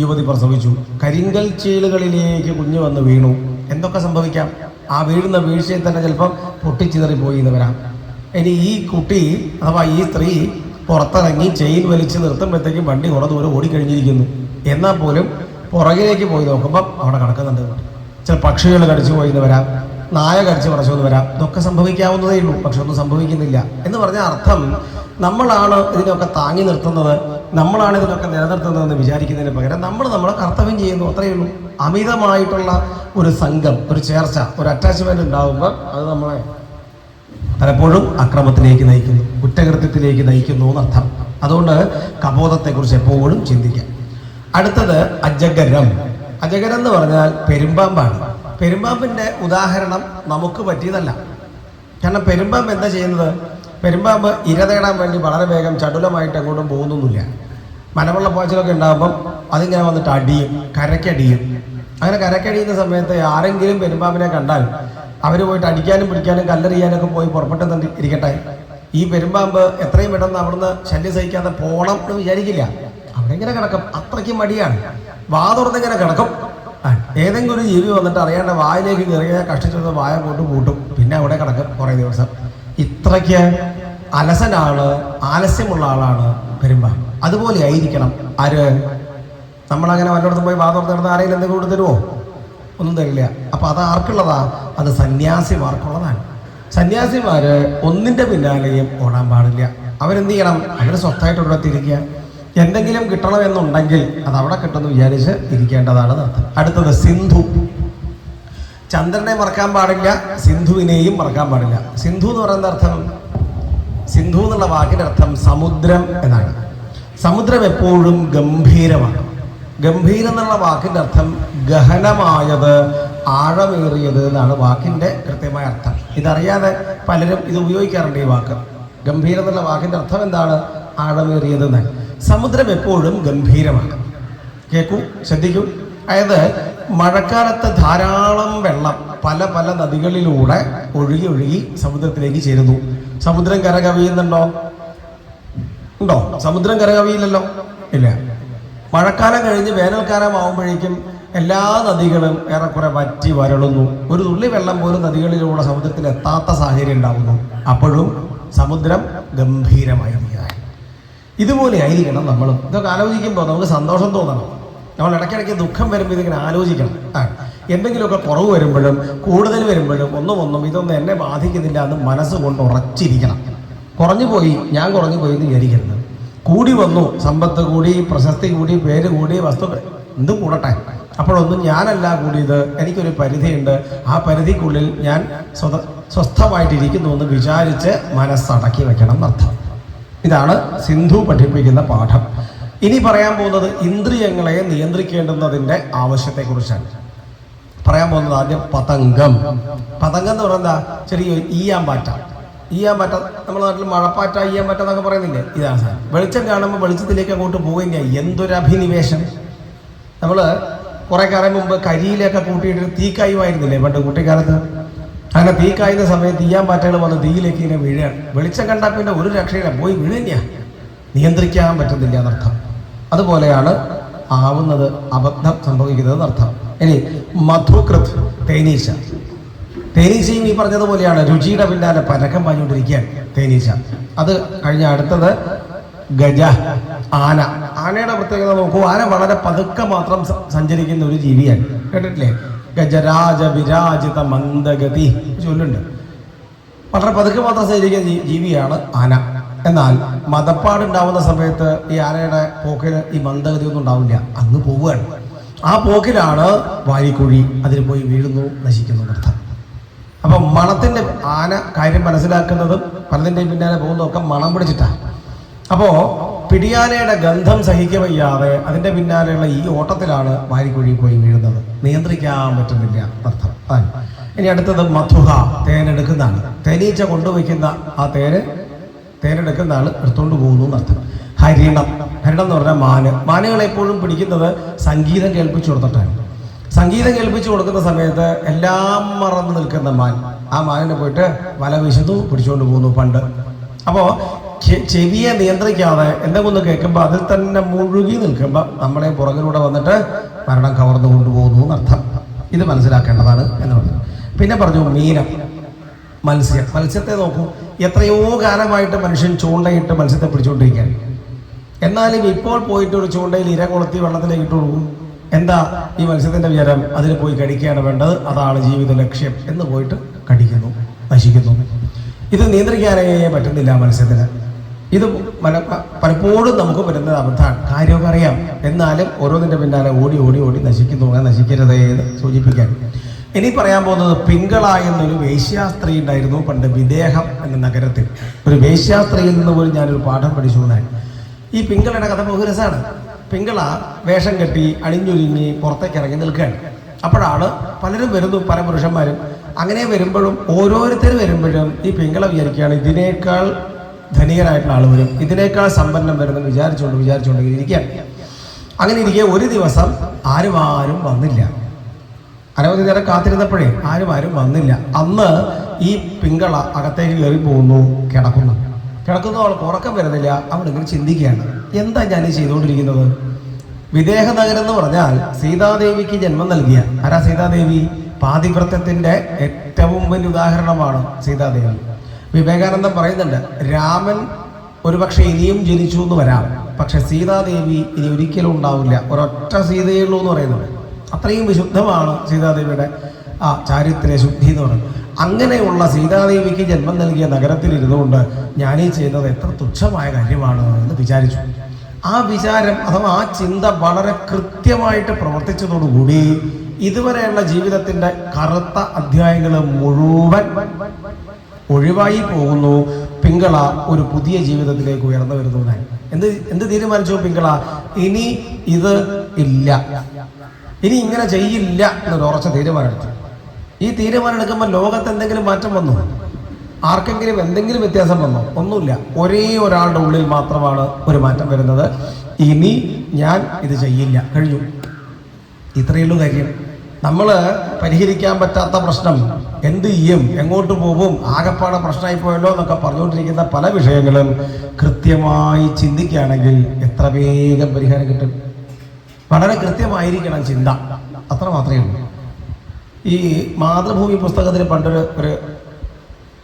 യുവതി പ്രസവിച്ചു, കരിങ്കൽ ചീളുകളിലേക്ക് കുഞ്ഞു വന്ന് വീണു. എന്തൊക്കെ സംഭവിക്കാം? ആ വീഴുന്ന വീഴ്ചയിൽ തന്നെ ചിലപ്പം പൊട്ടിച്ചിതറിപ്പോയി എന്ന് വരാം. ഇനി ഈ കുട്ടി അഥവാ ഈ സ്ത്രീ പുറത്തിറങ്ങി ചെയിൻ വലിച്ച് നിർത്തുമ്പോഴത്തേക്കും വണ്ടി കുറേ ദൂരം ഓടിക്കഴിഞ്ഞിരിക്കുന്നു. എന്നാൽ പോലും പുറകിലേക്ക് പോയി നോക്കുമ്പം അവിടെ കിടക്കുന്നുണ്ട്. ചില പക്ഷികൾ കടിച്ചു പോയിന്ന് വരാം, നായ കടിച്ച് പറിച്ചു എന്ന് വരാം. ഇതൊക്കെ സംഭവിക്കാവുന്നതേ ഉള്ളൂ, പക്ഷെ ഒന്നും സംഭവിക്കുന്നില്ല എന്ന് പറഞ്ഞ അർത്ഥം നമ്മളാണ് ഇതിനൊക്കെ താങ്ങി നിർത്തുന്നത്, നമ്മളാണ് ഇതിനൊക്കെ നിലനിർത്തുന്നതെന്ന് വിചാരിക്കുന്നതിന് പകരം നമ്മൾ നമ്മളെ കർത്തവ്യം ചെയ്യുന്നു, അത്രയേ ഉള്ളൂ. അമിതമായിട്ടുള്ള ഒരു സംഘം, ഒരു ചേർച്ച, ഒരു അറ്റാച്ച്മെന്റ് ഉണ്ടാകുമ്പോൾ അത് നമ്മളെ പലപ്പോഴും അക്രമത്തിലേക്ക് നയിക്കുന്നു, കുറ്റകൃത്യത്തിലേക്ക് നയിക്കുന്നു എന്നർത്ഥം. അതുകൊണ്ട് കപോതത്തെക്കുറിച്ച് എപ്പോഴും ചിന്തിക്കാം. അടുത്തത് അജഗരം. അജഗരം എന്ന് പറഞ്ഞാൽ പെരുമ്പാമ്പാണ്. പെരുമ്പാമ്പിൻ്റെ ഉദാഹരണം നമുക്ക് പറ്റിയതല്ല. കാരണം പെരുമ്പാമ്പ് എന്താ ചെയ്യുന്നത്? പെരുമ്പാമ്പ് ഇര തേടാൻ വേണ്ടി വളരെ വേഗം ചടുലമായിട്ട് എങ്ങോട്ടും പോകുന്നൊന്നുമില്ല. മലവെള്ള പാച്ചിലൊക്കെ ഉണ്ടാകുമ്പം അതിങ്ങനെ വന്നിട്ട് അടിയും, കരക്കടിയും. അങ്ങനെ കരക്കടിയുന്ന സമയത്ത് ആരെങ്കിലും പെരുമ്പാമ്പിനെ കണ്ടാൽ അവർ പോയിട്ട് അടിക്കാനും പിടിക്കാനും കല്ലെറിയാനൊക്കെ പോയി പുറപ്പെട്ടു ഇരിക്കട്ടെ. ഈ പെരുമ്പാമ്പ് എത്രയും പെട്ടെന്ന് അവിടുന്ന് ശല്യം സഹിക്കാതെ പോകണം എന്ന് വിചാരിക്കില്ല. അവിടെ ഇങ്ങനെ കിടക്കും, അത്രയ്ക്ക് മടിയാണ്. വാ തുറന്നിങ്ങനെ കിടക്കും. ഏതെങ്കിലും ഒരു ജീവി വന്നിട്ട് അറിയാണ്ട് വായിലേക്ക് കയറിയാൽ കഷ്ടിച്ചത് വായ കൊണ്ട് പൂട്ടും, പിന്നെ അവിടെ കിടക്കും കുറേ ദിവസം. ഇത്രയ്ക്ക് അലസനാണ്, ആലസ്യമുള്ള ആളാണ് പെരുമ്പാമ്പ്. അതുപോലെ ആയിരിക്കണം ആര്? നമ്മളങ്ങനെ വല്ലയിടത്തും പോയി വാദം നടന്ന ആരെങ്കിലും എന്തെങ്കിലും കൊണ്ട് തരുമോ? ഒന്നും തരില്ല. അപ്പം അത് ആർക്കുള്ളതാ? അത് സന്യാസിമാർക്കുള്ളതാണ്. സന്യാസിമാര് ഒന്നിൻ്റെ പിന്നാലെയും ഓടാൻ പാടില്ല. അവരെന്ത് ചെയ്യണം? അവർ സ്വസ്ഥമായിട്ട് ഒരിടത്തിരിക്കുക. എന്തെങ്കിലും കിട്ടണമെന്നുണ്ടെങ്കിൽ അത് അവിടെ കിട്ടുമെന്ന് വിചാരിച്ച് ഇരിക്കേണ്ടതാണ് അർത്ഥം. അടുത്തത് സിന്ധു. ചന്ദ്രനെ മറക്കാൻ പാടില്ല, സിന്ധുവിനെയും മറക്കാൻ പാടില്ല. സിന്ധു എന്ന് പറയുന്ന അർത്ഥം, സിന്ധു എന്നുള്ള വാക്കിൻ്റെ അർത്ഥം സമുദ്രം എന്നാണ്. സമുദ്രം എപ്പോഴും ഗംഭീരമാണ്. ഗംഭീരം എന്നുള്ള വാക്കിൻ്റെ അർത്ഥം ഗഹനമായത്, ആഴമേറിയത് എന്നാണ് വാക്കിൻ്റെ കൃത്യമായ അർത്ഥം. ഇതറിയാതെ പലരും ഇത് ഉപയോഗിക്കാറുണ്ട്. ഈ വാക്ക് ഗംഭീരം എന്നുള്ള വാക്കിൻ്റെ അർത്ഥം എന്താണ്? ആഴമേറിയത് എന്നാണ്. സമുദ്രം എപ്പോഴും ഗംഭീരമാണ്. കേൾക്കൂ, ശ്രദ്ധിക്കൂ. അതായത് മഴക്കാലത്ത് ധാരാളം വെള്ളം പല പല നദികളിലൂടെ ഒഴുകി ഒഴുകി സമുദ്രത്തിലേക്ക് ചേരുന്നു. സമുദ്രം കരകവിയുന്നുണ്ടോ? ഉണ്ടോ? സമുദ്രം കരകവിയില്ലല്ലോ, ഇല്ല. മഴക്കാലം കഴിഞ്ഞ് വേനൽക്കാലം ആവുമ്പോഴേക്കും എല്ലാ നദികളും ഏറെക്കുറെ വറ്റി വരളുന്നു. ഒരു തുള്ളി വെള്ളം പോലും നദികളിലൂടെ സമുദ്രത്തിൽ എത്താത്ത സാഹചര്യം ഉണ്ടാകുന്നു. അപ്പോഴും സമുദ്രം ഗംഭീരമായിരിക്കുകയാണ്. ഇതുപോലെ ആയിരിക്കണം നമ്മളും. ഇതൊക്കെ ആലോചിക്കുമ്പോൾ നമുക്ക് സന്തോഷം തോന്നണം. നമ്മൾ ഇടയ്ക്കിടയ്ക്ക് ദുഃഖം വരുമ്പോൾ ഇതിങ്ങനെ ആലോചിക്കണം. എന്തെങ്കിലുമൊക്കെ കുറവ് വരുമ്പോഴും കൂടുതൽ വരുമ്പോഴും ഒന്നും ഇതൊന്നും എന്നെ ബാധിക്കുന്നില്ല എന്ന് മനസ്സുകൊണ്ട് ഉറച്ചിരിക്കണം. കുറഞ്ഞു പോയി, ഞാൻ കുറഞ്ഞു പോയി എന്ന് വിചാരിക്കരുത്. കൂടി വന്നു, സമ്പത്ത് കൂടി, പ്രശസ്തി കൂടി, പേര് കൂടി, വസ്തുക്കൾ എന്തും കൂടട്ടെ, അപ്പോഴൊന്നും ഞാനല്ല കൂടിയത്. എനിക്കൊരു പരിധിയുണ്ട്. ആ പരിധിക്കുള്ളിൽ ഞാൻ സ്വസ്ഥമായിട്ടിരിക്കുന്നു എന്ന് വിചാരിച്ച് മനസ്സടക്കി വെക്കണം എന്നർത്ഥം. ഇതാണ് സിന്ധു പഠിപ്പിക്കുന്ന പാഠം. ഇനി പറയാൻ പോകുന്നത് ഇന്ദ്രിയങ്ങളെ നിയന്ത്രിക്കേണ്ടുന്നതിൻ്റെ ആവശ്യത്തെക്കുറിച്ചാണ് പറയാൻ പോകുന്നത്. ആദ്യം പതംഗം. പതംഗം എന്ന് പറയുന്നത് എന്താ? ചെറിയ ഈയാമ്പാറ്റ. ഈയാമ്പാറ്റ നമ്മുടെ നാട്ടിൽ മഴപ്പാറ്റ, ഈയാമ്പാറ്റ എന്നൊക്കെ പറയുന്നില്ലേ? ഇതാണ് സാധനം. വെളിച്ചം കാണുമ്പോൾ വെളിച്ചത്തിലേക്ക് അങ്ങോട്ട് പോവുകയില്ല. എന്തൊരഭിനിവേശം! നമ്മൾ കുറേ കാലം മുമ്പ് കരിയിലൊക്കെ കൂട്ടിയിട്ട് തീക്കായുമായിരുന്നില്ലേ പണ്ട് കുട്ടിക്കാലത്ത്? അങ്ങനെ തീ കായുന്ന സമയത്ത് ഈയാമ്പാറ്റകൾ വന്ന് തീയിലേക്ക് ഇങ്ങനെ വീഴുകയാണ്. വെളിച്ചം കണ്ടാൽ പിന്നെ ഒരു രക്ഷയില്ല, പോയി വീഴുകയാണ്. നിയന്ത്രിക്കാൻ പറ്റുന്നില്ല എന്നർത്ഥം. അതുപോലെയാണ് ആവുന്നത്, അബദ്ധം സംഭവിക്കുന്നത് എന്നർത്ഥം. ഇനി മധുകൃത്, തേനീച്ച. തേനീച്ചയും ഈ പറഞ്ഞതുപോലെയാണ്. രുചിയുടെ പിന്നാലെ പരക്കം പാഞ്ഞുകൊണ്ടിരിക്കുകയാണ് തേനീച്ച. അത് കഴിഞ്ഞ അടുത്തത് ഗജ, ആന. ആനയുടെ പ്രത്യേകത നോക്കൂ. ആന വളരെ പതുക്കെ മാത്രം സഞ്ചരിക്കുന്ന ഒരു ജീവിയാണ്. കേട്ടിട്ടില്ലേ? ഗജരാജ വിരാജിത മന്ദഗതി ചൊല്ലുണ്ട്. വളരെ പതുക്കെ മാത്രം സഞ്ചരിക്കുന്ന ജീവിയാണ് ആന. എന്നാൽ മതപ്പാടുണ്ടാവുന്ന സമയത്ത് ഈ ആനയുടെ പോക്കിന് ഈ മന്ദഗതി ഒന്നും ഉണ്ടാവില്ല, അങ്ങ് പോവുകയാണ്. ആ പോക്കിലാണ് വാരിക്കുഴി, അതിൽ പോയി വീഴുന്നു, നശിക്കുന്നു എന്നർത്ഥം. അപ്പം മണത്തിൻ്റെ ആന കാര്യം മനസ്സിലാക്കുന്നതും പലതിൻ്റെയും പിന്നാലെ പോകുന്നതൊക്കെ മണം പിടിച്ചിട്ടാണ്. അപ്പോൾ പിടിയാനയുടെ ഗന്ധം സഹിക്കവയ്യാതെ അതിൻ്റെ പിന്നാലെയുള്ള ഈ ഓട്ടത്തിലാണ് വാരിക്കുഴി പോയി വീഴുന്നത്. നിയന്ത്രിക്കാൻ പറ്റുന്നില്ല എന്നർത്ഥം. ഇനി അടുത്തത് മധുഹ, തേനെടുക്കുന്നതാണ്. തേനീച്ച കൊണ്ടുവയ്ക്കുന്ന ആ തേനെടുക്കുന്ന ആൾ എടുത്തുകൊണ്ട് പോകുന്നു എന്നർത്ഥം. ഹരിണം. ഹരിണം എന്ന് പറഞ്ഞാൽ മാന്. മാനുകളെ എപ്പോഴും പിടിക്കുന്നത് സംഗീതം കേൾപ്പിച്ചു കൊടുത്തിട്ടാണ്. സംഗീതം കേൾപ്പിച്ചു കൊടുക്കുന്ന സമയത്ത് എല്ലാം മറന്നു നിൽക്കുന്ന മാൻ, ആ മാനിനെ പോയിട്ട് വല വീശുന്നു, പിടിച്ചുകൊണ്ട് പോകുന്നു പണ്ട്. അപ്പോൾ ചെവിയെ നിയന്ത്രിക്കാതെ എന്തെങ്കിലും ഒന്ന് കേൾക്കുമ്പോൾ അതിൽ തന്നെ മുഴുകി നിൽക്കുമ്പോൾ നമ്മളെ പുറകിലൂടെ വന്നിട്ട് മരണം കവർന്നു കൊണ്ടുപോകുന്നു എന്നർത്ഥം. ഇത് മനസ്സിലാക്കേണ്ടതാണ് എന്ന് പറഞ്ഞു. പിന്നെ പറഞ്ഞു മീനം, മത്സ്യം. മത്സ്യത്തെ നോക്കൂ. എത്രയോ കാലമായിട്ട് മനുഷ്യൻ ചൂണ്ടയിട്ട് മത്സ്യത്തെ പിടിച്ചുകൊണ്ടിരിക്കുകയാണ്. എന്നാലും ഇപ്പോൾ പോയിട്ട് ഒരു ചൂണ്ടയിൽ ഇര കൊളുത്തി വെള്ളത്തിലേക്ക് ഇട്ട് കൊടുക്കും. എന്താ ഈ മത്സ്യത്തിൻ്റെ വിചാരം? അതിന് പോയി കടിക്കുകയാണ് വേണ്ടത്, അതാണ് ജീവിത ലക്ഷ്യം എന്ന് പോയിട്ട് കടിക്കുന്നു, നശിക്കുന്നു. ഇത് നിയന്ത്രിക്കാനേ പറ്റുന്നില്ല മത്സ്യത്തിന്. ഇത് പലപ്പോഴും നമുക്ക് പറ്റുന്നത് അബദ്ധമാണ്. കാര്യമൊക്കെ അറിയാം, എന്നാലും ഓരോന്നിൻ്റെ പിന്നാലെ ഓടി ഓടി ഓടി നശിക്കുന്നു. നശിക്കരുതേ എന്ന് സൂചിപ്പിക്കാൻ. ഇനി പറയാൻ പോകുന്നത് പിങ്കള എന്നൊരു വേശ്യാസ്ത്രീ ഉണ്ടായിരുന്നു പണ്ട് വിദേഹം എന്ന നഗരത്തിൽ. ഒരു വേശ്യാസ്ത്രീയിൽ നിന്ന് പോലും ഞാനൊരു പാഠം പഠിച്ചു എന്നാണ്. ഈ പിങ്കളയുടെ കഥ ബഹുരസമാണ്. പിങ്കള വേഷം കെട്ടി അണിഞ്ഞൊരുങ്ങി പുറത്തേക്ക് ഇറങ്ങി നിൽക്കുകയാണ്. അപ്പോഴാണ് പലരും വരുന്നു, പല പുരുഷന്മാരും. അങ്ങനെ വരുമ്പോഴും ഓരോരുത്തർ വരുമ്പോഴും ഈ പിങ്കള വിചാരിക്കുകയാണ് ഇതിനേക്കാൾ ധനികനായിട്ടുള്ള ആൾ വരും, ഇതിനേക്കാൾ സമ്പന്നം വരുമെന്ന് വിചാരിച്ചുകൊണ്ട് ഇരിക്കുകയാണ്. അങ്ങനെ ഇരിക്കെ ഒരു ദിവസം ആരും വന്നില്ല. അനവധി നേരം കാത്തിരുന്നപ്പോഴേ ആരും വന്നില്ല. അന്ന് ഈ പിങ്കള അകത്തേക്ക് കയറി പോകുന്നു, കിടക്കുന്നു അവൾക്ക് ഉറക്കം വരുന്നില്ല. അവളിങ്ങനെ ചിന്തിക്കുകയാണ്, എന്താ ഞാൻ ഈ ചെയ്തുകൊണ്ടിരിക്കുന്നത്? വിദേഹ നഗരം എന്ന് പറഞ്ഞാൽ സീതാദേവിക്ക് ജന്മം നൽകിയ ആരാ? സീതാദേവി. പാതിവ്രത്യത്തിൻ്റെ ഏറ്റവും വലിയ ഉദാഹരണമാണ് സീതാദേവി. വിവേകാനന്ദൻ പറയുന്നുണ്ട്, രാമൻ ഒരുപക്ഷെ ഇനിയും ജനിച്ചു എന്ന് വരാം, പക്ഷെ സീതാദേവി ഇനി ഒരിക്കലും ഉണ്ടാവില്ല, ഒരൊറ്റ സീതയുള്ളൂ എന്ന് പറയുന്നുണ്ട്. അത്രയും വിശുദ്ധമാണ് സീതാദേവിയുടെ ചാരിത്ര ശുദ്ധി എന്ന് പറയുന്നത്. അങ്ങനെയുള്ള സീതാദേവിക്ക് ജന്മം നൽകിയ നഗരത്തിൽ ഇരുന്നുകൊണ്ട് ഞാനീ ചെയ്യുന്നത് എത്ര തുച്ഛമായ കാര്യമാണ് എന്ന് വിചാരിച്ചു. ആ വിചാരം അഥവാ ആ ചിന്ത വളരെ കൃത്യമായിട്ട് പ്രവർത്തിച്ചതോടുകൂടി ഇതുവരെയുള്ള ജീവിതത്തിൻ്റെ കറുത്ത അധ്യായങ്ങൾ മുഴുവൻ ഒഴിവായി പോകുന്നു. പിങ്കള ഒരു പുതിയ ജീവിതത്തിലേക്ക് ഉയർന്നു വരുന്നതായി എന്ത് തീരുമാനിച്ചു പിങ്കള? ഇനി ഇത് ഇല്ല, ഇനി ഇങ്ങനെ ചെയ്യില്ല എന്നൊരു ഉറച്ച തീരുമാനമെടുത്തു. ഈ തീരുമാനം എടുക്കുമ്പോൾ ലോകത്ത് എന്തെങ്കിലും മാറ്റം വന്നു? ആർക്കെങ്കിലും എന്തെങ്കിലും വ്യത്യാസം വന്നോ? ഒന്നുമില്ല. ഒരേ ഒരാളുടെ ഉള്ളിൽ മാത്രമാണ് ഒരു മാറ്റം വരുന്നത്. ഇനി ഞാൻ ഇത് ചെയ്യില്ല, കഴിഞ്ഞു. ഇത്രയുള്ളൂ കാര്യം. നമ്മൾ പരിഹരിക്കാൻ പറ്റാത്ത പ്രശ്നം, എന്ത് ചെയ്യും, എങ്ങോട്ട് പോകും, ആകെപ്പാടെ പ്രശ്നമായി പോയല്ലോ എന്നൊക്കെ പറഞ്ഞുകൊണ്ടിരിക്കുന്ന പല വിഷയങ്ങളും കൃത്യമായി ചിന്തിക്കുകയാണെങ്കിൽ എത്ര വേഗം പരിഹാരം കിട്ടും. വളരെ കൃത്യമായിരിക്കണം ചിന്ത, അത്ര മാത്രമേ ഉള്ളൂ. ഈ മാതൃഭൂമി പുസ്തകത്തിൽ പണ്ടൊരു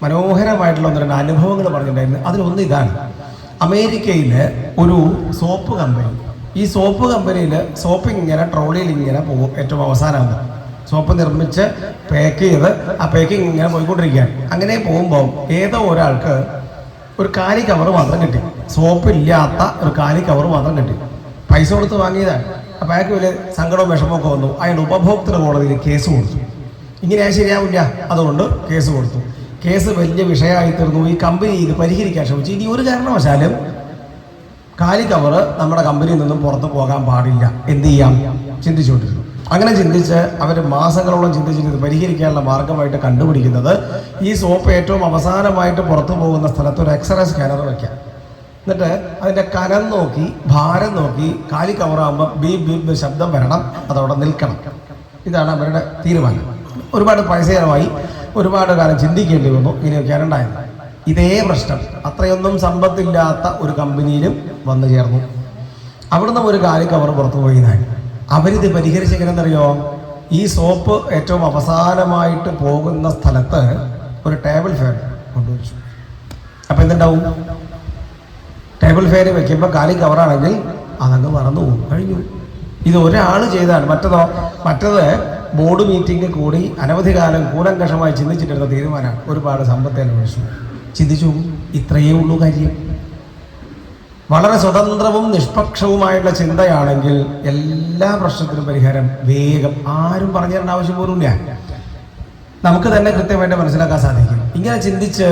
മനോഹരമായിട്ടുള്ള ഒന്ന് രണ്ട് അനുഭവങ്ങൾ പറഞ്ഞിട്ടുണ്ടായിരുന്നു. അതിലൊന്ന് ഇതാണ്. അമേരിക്കയിൽ ഒരു സോപ്പ് കമ്പനി, ഈ സോപ്പ് കമ്പനിയിൽ സോപ്പ് ഇങ്ങനെ ട്രോളിയിൽ ഇങ്ങനെ പോകും. ഏറ്റവും അവസാനമാകുമ്പോൾ സോപ്പ് നിർമ്മിച്ച് പാക്ക് ചെയ്ത് ആ പാക്കിങ് ഇങ്ങനെ പോയിക്കൊണ്ടിരിക്കുകയാണ്. അങ്ങനെ പോകുമ്പോൾ ഏതോ ഒരാൾക്ക് ഒരു കാലി കവർ മാത്രം കിട്ടി, സോപ്പില്ലാത്ത ഒരു കാലി കവർ മാത്രം കിട്ടി. പൈസ കൊടുത്ത് വാങ്ങിയതാണ്. ആ പാക്ക് വലിയ സങ്കടവും വിഷമമൊക്കെ വന്നു. അയാൾ ഉപഭോക്തൃ കോടതിയിൽ കേസ് കൊടുത്തു. ഇങ്ങനെ ശരിയാവില്ല, അതുകൊണ്ട് കേസ് കൊടുത്തു. കേസ് വലിയ വിഷയമായി തീർന്നു. ഈ കമ്പനി ഇത് പരിഹരിക്കാൻ ശ്രമിച്ചു. ഇനി ഒരു കാരണവശാലും കാലി കവറ് നമ്മുടെ കമ്പനിയിൽ നിന്നും പുറത്തു പോകാൻ പാടില്ല, എന്ത് ചെയ്യാം, ചിന്തിച്ചുകൊണ്ടിരുന്നു. അങ്ങനെ ചിന്തിച്ച് അവർ മാസങ്ങളോളം ചിന്തിച്ചിട്ട് ഇത് പരിഹരിക്കാനുള്ള മാർഗമായിട്ട് കണ്ടുപിടിക്കുന്നത് ഈ സോപ്പ് ഏറ്റവും അവസാനമായിട്ട് പുറത്തു പോകുന്ന സ്ഥലത്ത് ഒരു എക്സ്റേ സ്കാനർ വയ്ക്കാം. എന്നിട്ട് അതിൻ്റെ കനം നോക്കി ഭാരം നോക്കി കാലി കവറാകുമ്പോൾ ബീപ് ബീപ് ശബ്ദം വരണം, അതവിടെ നിൽക്കണം. ഇതാണ് അവരുടെ തീരുമാനം. ഒരുപാട് പൈസ ചിലവായി, ഒരുപാട് കാലം ചിന്തിക്കേണ്ടി വന്നു. ഇങ്ങനെയൊക്കെയാണ് ഉണ്ടായത്. ഇതേ പ്രശ്നം അത്രയൊന്നും സമ്പത്തില്ലാത്ത ഒരു കമ്പനിയിലും വന്നു ചേർന്നു. അവിടുന്ന് ഒരു കാലി കവർ പുറത്തു പോയി. അവരിത് പരിഹരിച്ചെങ്ങനെയെന്നറിയോ? ഈ സോപ്പ് ഏറ്റവും അവസാനമായിട്ട് പോകുന്ന സ്ഥലത്ത് ഒരു ടേബിൾ ഫാൻ കൊണ്ടുവച്ചു. അപ്പം എന്തുണ്ടാവും? ടേബിൾ ഫാൻ വെക്കുമ്പോൾ കാലി കവറാണെങ്കിൽ അതങ്ങ് മറന്നു പോകും, കഴിഞ്ഞു. ഇത് ഒരാൾ ചെയ്താണ്. മറ്റത് ബോർഡ് മീറ്റിംഗ് കൂടി അനവധി കാലം കൂലങ്കഷമായി ചിന്തിച്ചിട്ടിരുന്ന തീരുമാനമാണ്. ഒരുപാട് സമ്പത്ത് അനുഭവിച്ചു. ചിന്തിച്ചു, ഇത്രയേ ഉള്ളൂ കാര്യം. വളരെ സ്വതന്ത്രവും നിഷ്പക്ഷവുമായിട്ടുള്ള ചിന്തയാണെങ്കിൽ എല്ലാ പ്രശ്നത്തിനും പരിഹാരം വേഗം. ആരും പറഞ്ഞു തരേണ്ട ആവശ്യം പോലുമില്ല, നമുക്ക് തന്നെ കൃത്യമായിട്ട് മനസ്സിലാക്കാൻ സാധിക്കും. ഇങ്ങനെ ചിന്തിച്ച്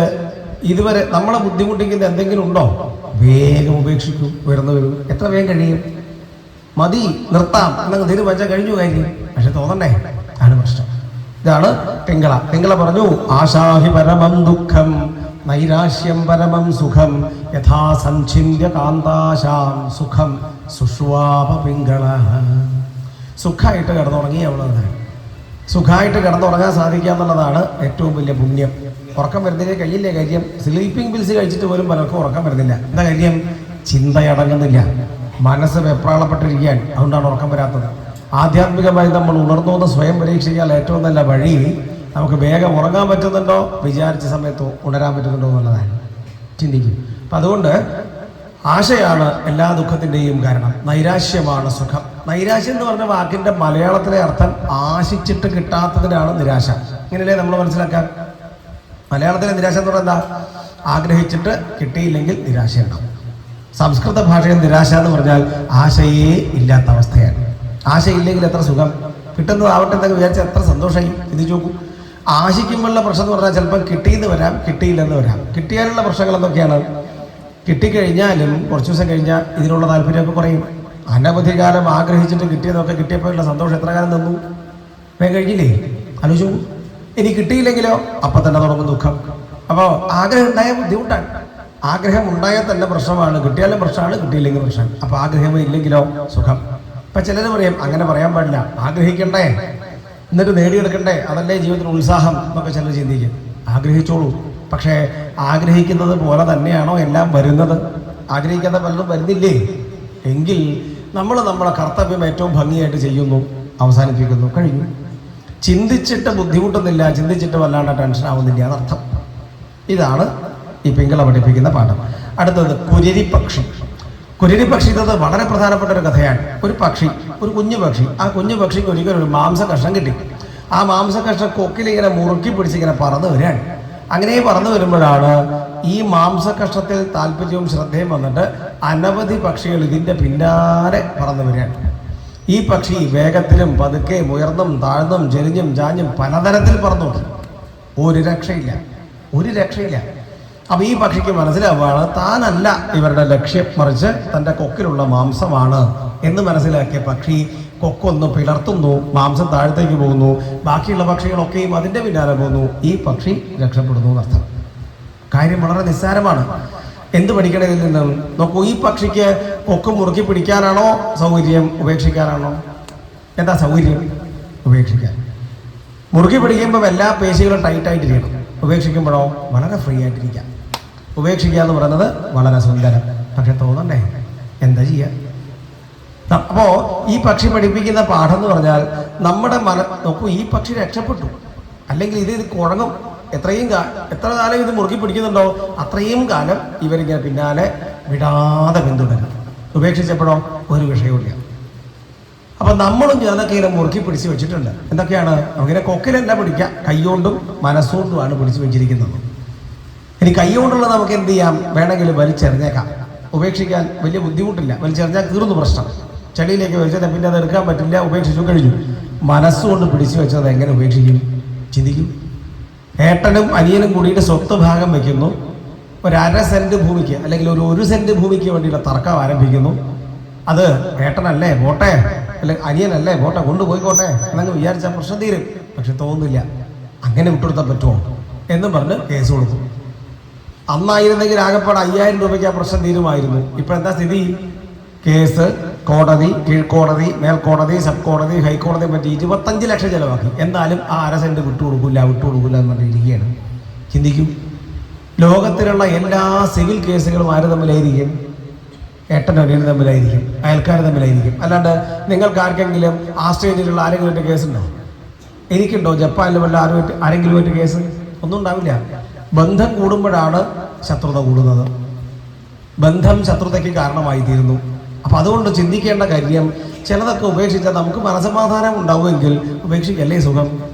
ഇതുവരെ നമ്മളെ ബുദ്ധിമുട്ടിക്കുന്ന എന്തെങ്കിലും ഉണ്ടോ, വേഗം ഉപേക്ഷിക്കും, ഉയർന്നു വരും. എത്ര വേഗം കഴിയും? മതി, നിർത്താം എന്നങ്ങ് തീരുമാനിച്ചാൽ കഴിഞ്ഞു കാര്യം. പക്ഷെ തോന്നണ്ടേ, ആണ് പ്രശ്നം. ഇതാണ് പിങ്കള. പിങ്കള പറഞ്ഞു, ആശാഹി പരമം ദുഃഖം നൈരാശ്യം പരമം സുഖം യഥാ സഞ്ചിന്യ കാന്താശാം സുഖം സുഷ്വാപ പിങ്കള. സുഖമായിട്ട് കിടന്നുറങ്ങി അവളത്. സുഖമായിട്ട് കിടന്നുറങ്ങാൻ സാധിക്കുക എന്നുള്ളതാണ് ഏറ്റവും വലിയ പുണ്യം. ഉറക്കം വരുന്നതിന് കഴിയില്ലേ കാര്യം? സ്ലീപ്പിംഗ് പിൽസ് കഴിച്ചിട്ട് പോലും പലർക്കും ഉറക്കം വരുന്നില്ല. എന്താ കാര്യം? ചിന്തയടങ്ങുന്നില്ല, മനസ്സ് വെപ്രാളപ്പെട്ടിരിക്കാൻ. അതുകൊണ്ടാണ് ഉറക്കം വരാത്തത്. ആധ്യാത്മികമായി നമ്മൾ ഉണർന്നോന്ന് സ്വയം പരീക്ഷിക്കാൻ ഏറ്റവും നല്ല വഴി നമുക്ക് വേഗം ഉറങ്ങാൻ പറ്റുന്നുണ്ടോ, വിചാരിച്ച സമയത്ത് ഉണരാൻ പറ്റുന്നുണ്ടോ എന്നുള്ളതാണ്. ചിന്തിക്കും. അപ്പം അതുകൊണ്ട് ആശയാണ് എല്ലാ ദുഃഖത്തിൻ്റെയും കാരണം. നൈരാശ്യമാണ് സുഖം. നൈരാശ്യം എന്ന് പറഞ്ഞ വാക്കിൻ്റെ മലയാളത്തിലെ അർത്ഥം ആശിച്ചിട്ട് കിട്ടാത്തതിനാണ് നിരാശ. ഇങ്ങനെയല്ലേ നമ്മൾ മനസ്സിലാക്കാൻ? മലയാളത്തിലെ നിരാശ എന്ന് പറഞ്ഞാൽ എന്താ? ആഗ്രഹിച്ചിട്ട് കിട്ടിയില്ലെങ്കിൽ നിരാശയുണ്ടാവും. സംസ്കൃത ഭാഷയിൽ നിരാശ എന്ന് പറഞ്ഞാൽ ആശയേ ഇല്ലാത്ത അവസ്ഥയാണ്. ആശയില്ലെങ്കിൽ എത്ര സുഖം, കിട്ടുന്നതാവട്ടെ എന്നൊക്കെ വിചാരിച്ചാൽ എത്ര സന്തോഷമായി. ചിന്തിച്ചു നോക്കൂ. ആശിക്കുമ്പോഴുള്ള പ്രശ്നം എന്ന് പറഞ്ഞാൽ ചിലപ്പോൾ കിട്ടിയെന്ന് വരാം, കിട്ടിയില്ലെന്ന് വരാം. കിട്ടിയാലുള്ള പ്രശ്നങ്ങൾ എന്തൊക്കെയാണ്? കിട്ടിക്കഴിഞ്ഞാലും കുറച്ച് ദിവസം കഴിഞ്ഞാൽ ഇതിനുള്ള താല്പര്യമൊക്കെ കുറയും. അനവധി കാലം ആഗ്രഹിച്ചിട്ട് കിട്ടിയതൊക്കെ കിട്ടിയപ്പോഴുള്ള സന്തോഷം എത്ര കാലം തന്നു? വേഗം കഴിഞ്ഞില്ലേ? ആലോചിച്ചു. ഇനി കിട്ടിയില്ലെങ്കിലോ? അപ്പം തന്നെ തുടങ്ങും ദുഃഖം. അപ്പോൾ ആഗ്രഹം ഉണ്ടായാൽ ബുദ്ധിമുട്ടാണ്. ആഗ്രഹം ഉണ്ടായാൽ തന്നെ പ്രശ്നമാണ്. കിട്ടിയാലും പ്രശ്നമാണ്, കിട്ടിയില്ലെങ്കിൽ പ്രശ്നമാണ്. അപ്പോൾ ആഗ്രഹം ഇല്ലെങ്കിലോ സുഖം. ഇപ്പം ചിലർ പറയും അങ്ങനെ പറയാൻ പാടില്ല, ആഗ്രഹിക്കണ്ടേ എന്നിട്ട് നേടിയെടുക്കണ്ടേ, അതല്ലേ ജീവിതത്തിൽ ഉത്സാഹം എന്നൊക്കെ ചിലർ ചിന്തിക്കും. ആഗ്രഹിച്ചോളൂ, പക്ഷേ ആഗ്രഹിക്കുന്നത് പോലെ തന്നെയാണോ എല്ലാം വരുന്നത്? ആഗ്രഹിക്കാത്ത പലതും വരുന്നില്ലേ? എങ്കിൽ നമ്മൾ നമ്മളെ കർത്തവ്യം ഏറ്റവും ഭംഗിയായിട്ട് ചെയ്യുന്നു, അവസാനിപ്പിക്കുന്നു, കഴിഞ്ഞു. ചിന്തിച്ചിട്ട് ബുദ്ധിമുട്ടുന്നില്ല, ചിന്തിച്ചിട്ട് വല്ലാണ്ട് ടെൻഷൻ ആവുന്നില്ല, അതർത്ഥം. ഇതാണ് ഈ പിങ്കള പഠിപ്പിക്കുന്ന പാഠം. അടുത്തത് കുരുരി പക്ഷി. കുരുരി പക്ഷി എന്നത് വളരെ പ്രധാനപ്പെട്ട ഒരു കഥയാണ്. ഒരു പക്ഷി, ഒരു കുഞ്ഞു പക്ഷി. ആ കുഞ്ഞു പക്ഷിക്ക് ഒരിക്കലും ഒരു മാംസ കഷ്ണം കിട്ടി. ആ മാംസ കഷ്ണം കൊക്കിലിങ്ങനെ മുറുക്കി പിടിച്ചിങ്ങനെ പറന്നു വരികയാണ്. അങ്ങനെ പറന്നു വരുമ്പോഴാണ് ഈ മാംസ കഷ്ണത്തിൽ താല്പര്യവും ശ്രദ്ധയും വന്നിട്ട് അനവധി പക്ഷികൾ ഇതിൻ്റെ പിന്നാലെ പറന്നു വരികയാണ്. ഈ പക്ഷി വേഗത്തിലും പതുക്കെ ഉയർന്നും താഴ്ന്നും ചെരിഞ്ഞും ചാഞ്ഞും പലതരത്തിൽ പറന്നു നോക്കി. ഒരു രക്ഷയില്ല. അപ്പൊ ഈ പക്ഷിക്ക് മനസ്സിലാവുകയാണ് താനല്ല ഇവരുടെ ലക്ഷ്യം, മറിച്ച് തൻ്റെ കൊക്കിലുള്ള മാംസമാണ് എന്ന് മനസ്സിലാക്കിയ പക്ഷി കൊക്കൊന്ന് പിളർത്തുന്നു, മാംസം താഴത്തേക്ക് പോകുന്നു. ബാക്കിയുള്ള പക്ഷികളൊക്കെയും അതിൻ്റെ പിന്നാലെ പോകുന്നു. ഈ പക്ഷി രക്ഷപ്പെടുന്നു എന്നർത്ഥം. കാര്യം വളരെ നിസ്സാരമാണ്. എന്ത് പഠിക്കണം ഇതിൽ നിന്നും? നോക്കൂ, ഈ പക്ഷിക്ക് കൊക്ക് മുറുക്കി പിടിക്കാനാണോ സൗകര്യം, ഉപേക്ഷിക്കാനാണോ? എന്താ സൗകര്യം? ഉപേക്ഷിക്കാൻ. മുറുക്കി പിടിക്കുമ്പോൾ എല്ലാ പേശികളും ടൈറ്റായിട്ടിരിക്കണം. ഉപേക്ഷിക്കുമ്പോഴോ വളരെ ഫ്രീ ആയിട്ടിരിക്കാം. ഉപേക്ഷിക്കുക എന്ന് പറയുന്നത് വളരെ സുന്ദരം. പക്ഷെ തോന്നണ്ടേ, എന്താ ചെയ്യുക? അപ്പോൾ ഈ പക്ഷി പഠിപ്പിക്കുന്ന പാഠം എന്ന് പറഞ്ഞാൽ നമ്മുടെ നോക്കൂ, ഈ പക്ഷി രക്ഷപ്പെട്ടു. അല്ലെങ്കിൽ ഇത് കുഴങ്ങും. എത്ര കാലം ഇത് മുറുക്കി പിടിക്കുന്നുണ്ടോ അത്രയും കാലം ഇവരിങ്ങനെ പിന്നാലെ വിടാതെ പിന്തുടരും. ഉപേക്ഷിച്ചപ്പോഴോ ഒരു വിഷയമില്ല. അപ്പം നമ്മളും ഞാനൊക്കെ ഇങ്ങനെ മുറുക്കി പിടിച്ച് വെച്ചിട്ടുണ്ട്. എന്തൊക്കെയാണ്? നമുക്കിങ്ങനെ കൊക്കിലെല്ലാം പിടിക്കാം, കൈകൊണ്ടും മനസ്സുകൊണ്ടുമാണ് പിടിച്ചു വെച്ചിരിക്കുന്നത്. ഇനി കൈകൊണ്ടുള്ളത് നമുക്ക് എന്ത് ചെയ്യാം? വേണമെങ്കിൽ വലിച്ചെറിഞ്ഞേക്കാം. ഉപേക്ഷിക്കാൻ വലിയ ബുദ്ധിമുട്ടില്ല. വലിച്ചെറിഞ്ഞാൽ തീർന്നു പ്രശ്നം. ചെടിയിലേക്ക് വലിച്ചത് പിന്നെ അത് എടുക്കാൻ പറ്റില്ല, ഉപേക്ഷിച്ചു കഴിഞ്ഞു. മനസ്സുകൊണ്ട് പിടിച്ചു വെച്ചത് എങ്ങനെ ഉപേക്ഷിക്കും? ചിന്തിക്കും. ഏട്ടനും അനിയനും കൂടിയിട്ട് സ്വത്ത് ഭാഗം വയ്ക്കുന്നു. ഒരു 1/2 സെന്റ് ഭൂമിക്ക് അല്ലെങ്കിൽ ഒരു 1 സെന്റ് ഭൂമിക്ക് വേണ്ടിയുള്ള തർക്കം ആരംഭിക്കുന്നു. അത് ഏട്ടനല്ലേ പോട്ടെ, അല്ലെങ്കിൽ അനിയനല്ലേ പോട്ടെ, കൊണ്ടുപോയിക്കോട്ടെ എന്നങ്ങ് വിചാരിച്ചാൽ പ്രശ്നം തീരും. പക്ഷെ തോന്നുന്നില്ല, അങ്ങനെ വിട്ടുകൊടുത്താൽ പറ്റുമോ എന്നും പറഞ്ഞ് കേസ് കൊടുക്കും. അന്നായിരുന്നെങ്കിൽ ആകെപ്പാട് 5000 രൂപയ്ക്ക് ആ പ്രശ്നം തീരുമായിരുന്നു. ഇപ്പോഴെന്താ സ്ഥിതി? കേസ്, കോടതി, കീഴ്ക്കോടതി, മേൽക്കോടതി, സബ് കോടതി, ഹൈക്കോടതി പറ്റി 25 ലക്ഷം ചിലവാക്കി. എന്നാലും ആ 1/2 സെന്റ് വിട്ടുകൊടുക്കില്ല എന്ന് പറഞ്ഞിരിക്കുകയാണ്. ചിന്തിക്കും. ലോകത്തിലുള്ള എല്ലാ സിവിൽ കേസുകളും ആര് തമ്മിലായിരിക്കും? ഏട്ടനും അനിയനും തമ്മിലായിരിക്കും, അയൽക്കാർ തമ്മിലായിരിക്കും. അല്ലാണ്ട് നിങ്ങൾക്ക് ആർക്കെങ്കിലും ആസ്ട്രേലിയയിലുള്ള ആരെങ്കിലും കേസുണ്ടോ? എനിക്കുണ്ടോ? ജപ്പാനിൽ വല്ല ആരെങ്കിലും കേസ്? ഒന്നും ഉണ്ടാവില്ല. ബന്ധം കൂടുമ്പോഴാണ് ശത്രുത കൂടുന്നത്. ബന്ധം ശത്രുതയ്ക്ക് കാരണമായി തീരുന്നു. അപ്പം അതുകൊണ്ട് ചിന്തിക്കേണ്ട കാര്യം, ചിലതൊക്കെ ഉപേക്ഷിച്ചാൽ നമുക്ക് മനസമാധാനം ഉണ്ടാവുമെങ്കിൽ ഉപേക്ഷിക്കല്ലേ സുഖം.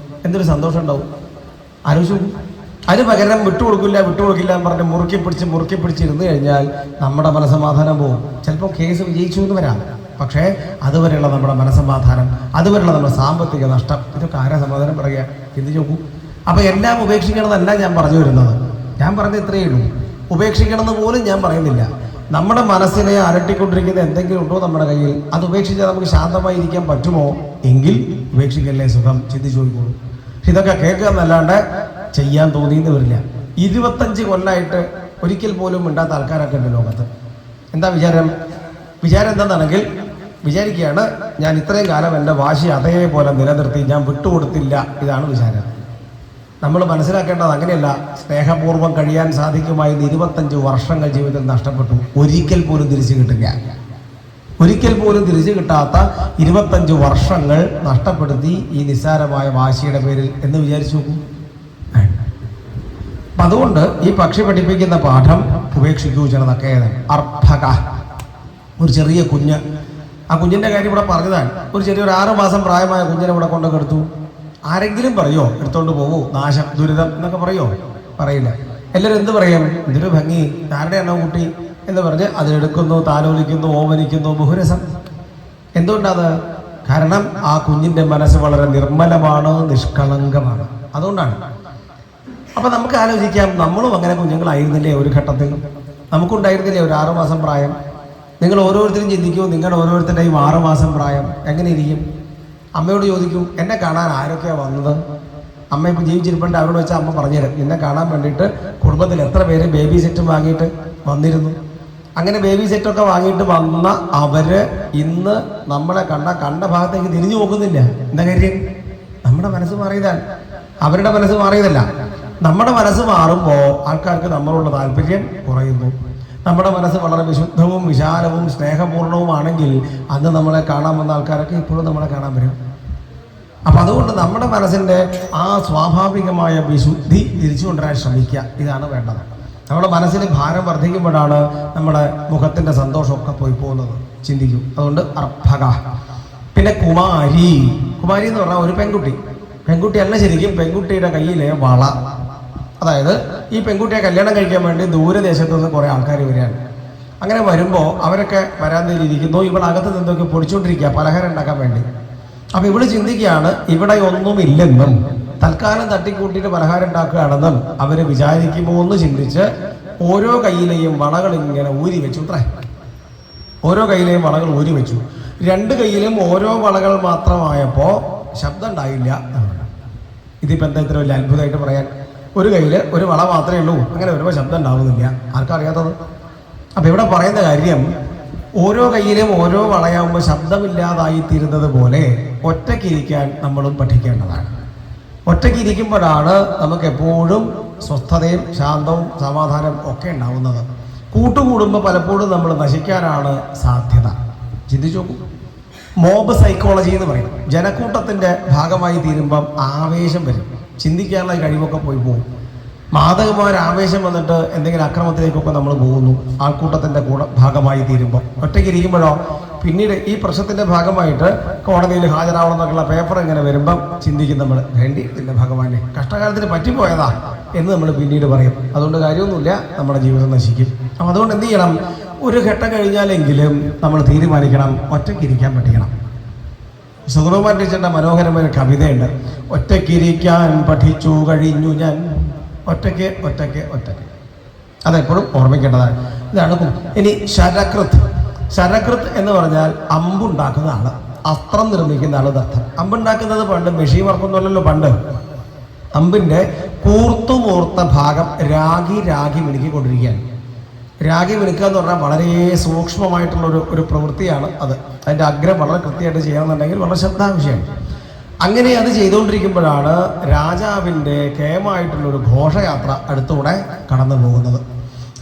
എന്തൊരു സന്തോഷം ഉണ്ടാവും. ആലോചിച്ചു. അതിന് പകരം വിട്ടുകൊടുക്കില്ല എന്ന് പറഞ്ഞ് മുറുക്കി പിടിച്ചിരുന്നു കഴിഞ്ഞാൽ നമ്മുടെ മനസമാധാനം പോകും. ചിലപ്പോൾ കേസ് വിജയിച്ചു എന്ന് വരാം. പക്ഷേ അതുവരെയുള്ള നമ്മുടെ മനസമാധാനം, അതുവരെയുള്ള നമ്മുടെ സാമ്പത്തിക നഷ്ടം, ഇതൊക്കെ ആരാ സമാധാനം പറയുക? ചിന്തിച്ചു നോക്കൂ. അപ്പം എല്ലാം ഉപേക്ഷിക്കണമെന്നല്ല ഞാൻ പറഞ്ഞു വരുന്നത്. ഞാൻ പറഞ്ഞത് ഇത്രയേ ഉള്ളൂ. ഉപേക്ഷിക്കണമെന്ന് പോലും ഞാൻ പറയുന്നില്ല. നമ്മുടെ മനസ്സിനെ അലട്ടിക്കൊണ്ടിരിക്കുന്ന എന്തെങ്കിലും ഉണ്ടോ നമ്മുടെ കയ്യിൽ, അത് ഉപേക്ഷിച്ചാൽ നമുക്ക് ശാന്തമായി ഇരിക്കാൻ പറ്റുമോ? എങ്കിൽ ഉപേക്ഷിക്കല്ലേ സുഖം. ചിന്തിച്ചു നോക്കൂ. ഇതൊക്കെ കേൾക്കുക എന്നല്ലാണ്ട് ചെയ്യാൻ തോന്നിയെന്ന് വരില്ല. 25 കൊല്ലമായിട്ട് ഒരിക്കൽ പോലും മിണ്ടാത്ത ആൾക്കാരൊക്കെ ഉണ്ട് ലോകത്ത്. എന്താ വിചാരം എന്താണെന്നെങ്കിൽ വിചാരിക്കുകയാണ്, ഞാൻ ഇത്രയും കാലം എൻ്റെ വാശി അതേപോലെ നിലനിർത്തി, ഞാൻ വിട്ടുകൊടുത്തില്ല. ഇതാണ് വിചാരം. നമ്മൾ മനസ്സിലാക്കേണ്ടത് അങ്ങനെയല്ല. സ്നേഹപൂർവ്വം കഴിയാൻ സാധിക്കുമായിരുന്ന 25 വർഷങ്ങൾ ജീവിതത്തിൽ നഷ്ടപ്പെട്ടു. ഒരിക്കൽ പോലും തിരിച്ചു കിട്ടില്ല. ഒരിക്കൽ പോലും തിരിച്ചു കിട്ടാത്ത 25 വർഷങ്ങൾ നഷ്ടപ്പെടുത്തി ഈ നിസ്സാരമായ വാശിയുടെ പേരിൽ എന്ന് വിചാരിച്ചു നോക്കൂ. അപ്പം അതുകൊണ്ട് ഈ പക്ഷി പഠിപ്പിക്കുന്ന പാഠം ഉപേക്ഷിക്കൂ ചിലതൊക്കെ. അർഭക, ഒരു ചെറിയ കുഞ്ഞ്. ആ കുഞ്ഞിൻ്റെ കാര്യം ഇവിടെ പറഞ്ഞതാണ്. ഒരു 6 മാസം പ്രായമായ കുഞ്ഞിനെ ഇവിടെ കൊണ്ടൊക്കെ എടുത്തു. ആരെങ്കിലും പറയോ എടുത്തോണ്ട് പോകൂ, നാശം, ദുരിതം എന്നൊക്കെ പറയോ? പറയില്ല. എല്ലാവരും എന്ത് പറയും? എന്തൊരു ഭംഗി, ആരുടെയാണോ കുട്ടി എന്ന് പറഞ്ഞ് അതിലെടുക്കുന്നു, താലോലിക്കുന്നു, ഓമനിക്കുന്നു, ബഹുരസം. എന്തുകൊണ്ടത്? കാരണം ആ കുഞ്ഞിൻ്റെ മനസ്സ് വളരെ നിർമ്മലമാണ്, നിഷ്കളങ്കമാണ്. അതുകൊണ്ടാണ്. അപ്പം നമുക്ക് ആലോചിക്കാം, നമ്മളും അങ്ങനെ കുഞ്ഞുങ്ങളായിരുന്നില്ലേ ഒരു ഘട്ടത്തിൽ? നമുക്കുണ്ടായിരുന്നില്ലേ ഒരു 6 മാസം പ്രായം? നിങ്ങൾ ഓരോരുത്തരും ചിന്തിക്കൂ, നിങ്ങളുടെ ഓരോരുത്തരുടെയും 6 മാസം പ്രായം എങ്ങനെ ഇരിക്കും? അമ്മയോട് ചോദിക്കൂ, എന്നെ കാണാൻ ആരൊക്കെയാണ് വന്നത്? അമ്മ ഇപ്പം ജീവിച്ചിരിപ്പുണ്ട്, അവരോട് വെച്ചാൽ അമ്മ പറഞ്ഞുതരും. എന്നെ കാണാൻ വേണ്ടിയിട്ട് കുടുംബത്തിൽ എത്ര പേര് ബേബി സെറ്റും വാങ്ങിയിട്ട് വന്നിരുന്നു. അങ്ങനെ ബേബി സെറ്റൊക്കെ വാങ്ങിയിട്ട് വന്ന അവര് ഇന്ന് നമ്മളെ കണ്ട ഭാഗത്തേക്ക് തിരിഞ്ഞു നോക്കുന്നില്ല. എന്താ കാര്യം? നമ്മുടെ മനസ്സ് മാറിയതാണ്, അവരുടെ മനസ്സ് മാറിയതല്ല. നമ്മുടെ മനസ്സ് മാറുമ്പോൾ ആൾക്കാർക്ക് നമ്മളോടുള്ള താല്പര്യം കുറയുന്നു. നമ്മുടെ മനസ്സ് വളരെ വിശുദ്ധവും വിശാലവും സ്നേഹപൂർണവുമാണെങ്കിൽ അന്ന് നമ്മളെ കാണാൻ വന്ന ആൾക്കാരൊക്കെ ഇപ്പോഴും നമ്മളെ കാണാൻ വരും. അപ്പം അതുകൊണ്ട് നമ്മുടെ മനസ്സിൻ്റെ ആ സ്വാഭാവികമായ വിശുദ്ധി തിരിച്ചു കൊണ്ടുവരാൻ ശ്രമിക്കുക. ഇതാണ് വേണ്ടത്. നമ്മുടെ മനസ്സിന് ഭാരം വർദ്ധിക്കുമ്പോഴാണ് നമ്മുടെ മുഖത്തിൻ്റെ സന്തോഷമൊക്കെ പോയി പോകുന്നത്. ചിന്തിക്കും. അതുകൊണ്ട് അർഭക. പിന്നെ കുമാരി. കുമാരി എന്ന് പറഞ്ഞാൽ ഒരു പെൺകുട്ടിയല്ല, ശരിക്കും പെൺകുട്ടിയുടെ കയ്യിലെ വള. അതായത് ഈ പെൺകുട്ടിയെ കല്യാണം കഴിക്കാൻ വേണ്ടി ദൂരദേശത്തു നിന്ന് കുറേ ആൾക്കാർ വരികയാണ്. അങ്ങനെ വരുമ്പോൾ അവരൊക്കെ വരാന്തയിലിരിക്കുന്നു. ഇവിടെ അകത്ത് നിന്നൊക്കെ പൊടിച്ചുകൊണ്ടിരിക്കുക പലഹാരം ഉണ്ടാക്കാൻ വേണ്ടി. അപ്പം ഇവിടെ ചിന്തിക്കുകയാണ് ഇവിടെ ഒന്നുമില്ലെന്നും തൽക്കാലം തട്ടിക്കൂട്ടിയിട്ട് പലഹാരം ഉണ്ടാക്കുകയാണെന്നും അവർ വിചാരിക്കുമോ എന്ന് ചിന്തിച്ച് ഓരോ കയ്യിലെയും വളകൾ ഇങ്ങനെ ഊരി വെച്ചു. ഓരോ കയ്യിലെയും വളകൾ ഊരി വെച്ചു. രണ്ട് കയ്യിലും ഓരോ വളകൾ മാത്രമായപ്പോൾ ശബ്ദം ഉണ്ടായില്ല. ഇതിപ്പോൾ എന്താ ഇത്ര വലിയ അത്ഭുതമായിട്ട് പറയാൻ? ഒരു കയ്യിൽ ഒരു വള മാത്രമേ ഉള്ളൂ. അങ്ങനെ വരുമ്പോൾ ശബ്ദം ഉണ്ടാവുന്നില്ല. ആർക്കും അറിയാത്തത്. അപ്പം ഇവിടെ പറയുന്ന കാര്യം, ഓരോ കയ്യിലും ഓരോ വളയാകുമ്പോൾ ശബ്ദമില്ലാതായിത്തീരുന്നത് പോലെ ഒറ്റയ്ക്കിരിക്കാൻ നമ്മളും പഠിക്കേണ്ടതാണ്. ഒറ്റയ്ക്കിരിക്കുമ്പോഴാണ് നമുക്ക് എപ്പോഴും സ്വസ്ഥതയും ശാന്തവും സമാധാനം ഒക്കെ ഉണ്ടാവുന്നത്. കൂട്ടുകൂടുമ്പോൾ പലപ്പോഴും നമ്മൾ നശിക്കാനാണ് സാധ്യത. ചിന്തിച്ചു നോക്കൂ. മോബ് സൈക്കോളജി എന്ന് പറയും. ജനക്കൂട്ടത്തിൻ്റെ ഭാഗമായി തീരുമ്പം ആവേശം വരും. ചിന്തിക്കാനുള്ള കഴിവൊക്കെ പോയി പോകും. മാതകമായ ആവേശം വന്നിട്ട് എന്തെങ്കിലും അക്രമത്തിലേക്കൊക്കെ നമ്മൾ പോകുന്നു. ആൾക്കൂട്ടത്തിൻ്റെ ഭാഗമായി തീരുമ്പോൾ. ഒറ്റയ്ക്കിരിക്കുമ്പോഴോ പിന്നീട് ഈ പ്രശ്നത്തിൻ്റെ ഭാഗമായിട്ട് കോടതിയിൽ ഹാജരാവണം എന്നൊക്കെയുള്ള പേപ്പർ ഇങ്ങനെ വരുമ്പം ചിന്തിക്കും നമ്മൾ, വേണ്ടി ഇതിൻ്റെ ഭഗവാനെ കഷ്ടകാലത്തിന് പറ്റിപ്പോയതാ എന്ന് നമ്മൾ പിന്നീട് പറയും. അതുകൊണ്ട് കാര്യമൊന്നുമില്ല, നമ്മുടെ ജീവിതം നശിക്കും. അപ്പം അതുകൊണ്ട് എന്ത് ചെയ്യണം? ഒരു ഘട്ടം കഴിഞ്ഞാലെങ്കിലും നമ്മൾ തീരുമാനിക്കണം, ഒറ്റയ്ക്കിരിക്കാൻ പഠിക്കണം. സുഗതകുമാരൻ ടീച്ചറിൻ്റെ മനോഹരമായ ഒരു കവിതയുണ്ട്. ഒറ്റയ്ക്കിരിക്കാൻ പഠിച്ചു കഴിഞ്ഞു ഞാൻ, ഒറ്റയ്ക്ക് ഒറ്റയ്ക്ക് ഒറ്റയ്ക്ക്. അതെപ്പോഴും ഓർമ്മിക്കേണ്ടതാണ്. ഇതാണ്. ഇനി ശരകൃത്. ശരകൃത് എന്ന് പറഞ്ഞാൽ അമ്പുണ്ടാക്കുന്ന ആള്, അസ്ത്രം നിർമ്മിക്കുന്ന ആള് അർത്ഥം. അമ്പുണ്ടാക്കുന്നത് പണ്ട് മെഷീൻ വർക്കൊന്നുമല്ലല്ലോ. പണ്ട് അമ്പിൻ്റെ കൂർത്തുമൂർത്ത ഭാഗം രാഗി മിനുക്കിക്കൊണ്ടിരിക്കുകയാണ്. രാഗി മിനുക്കുക എന്ന് പറഞ്ഞാൽ വളരെ സൂക്ഷ്മമായിട്ടുള്ള ഒരു പ്രവൃത്തിയാണ് അത്. അതിൻ്റെ അഗ്രം വളരെ കൃത്യമായിട്ട് ചെയ്യണമെന്നുണ്ടെങ്കിൽ വളരെ ശ്രദ്ധാവിഷയമാണ്. അങ്ങനെ അത് ചെയ്തുകൊണ്ടിരിക്കുമ്പോഴാണ് രാജാവിൻ്റെ കേമായിട്ടുള്ളൊരു ഘോഷയാത്ര അടുത്തൂടെ കടന്നു പോകുന്നത്.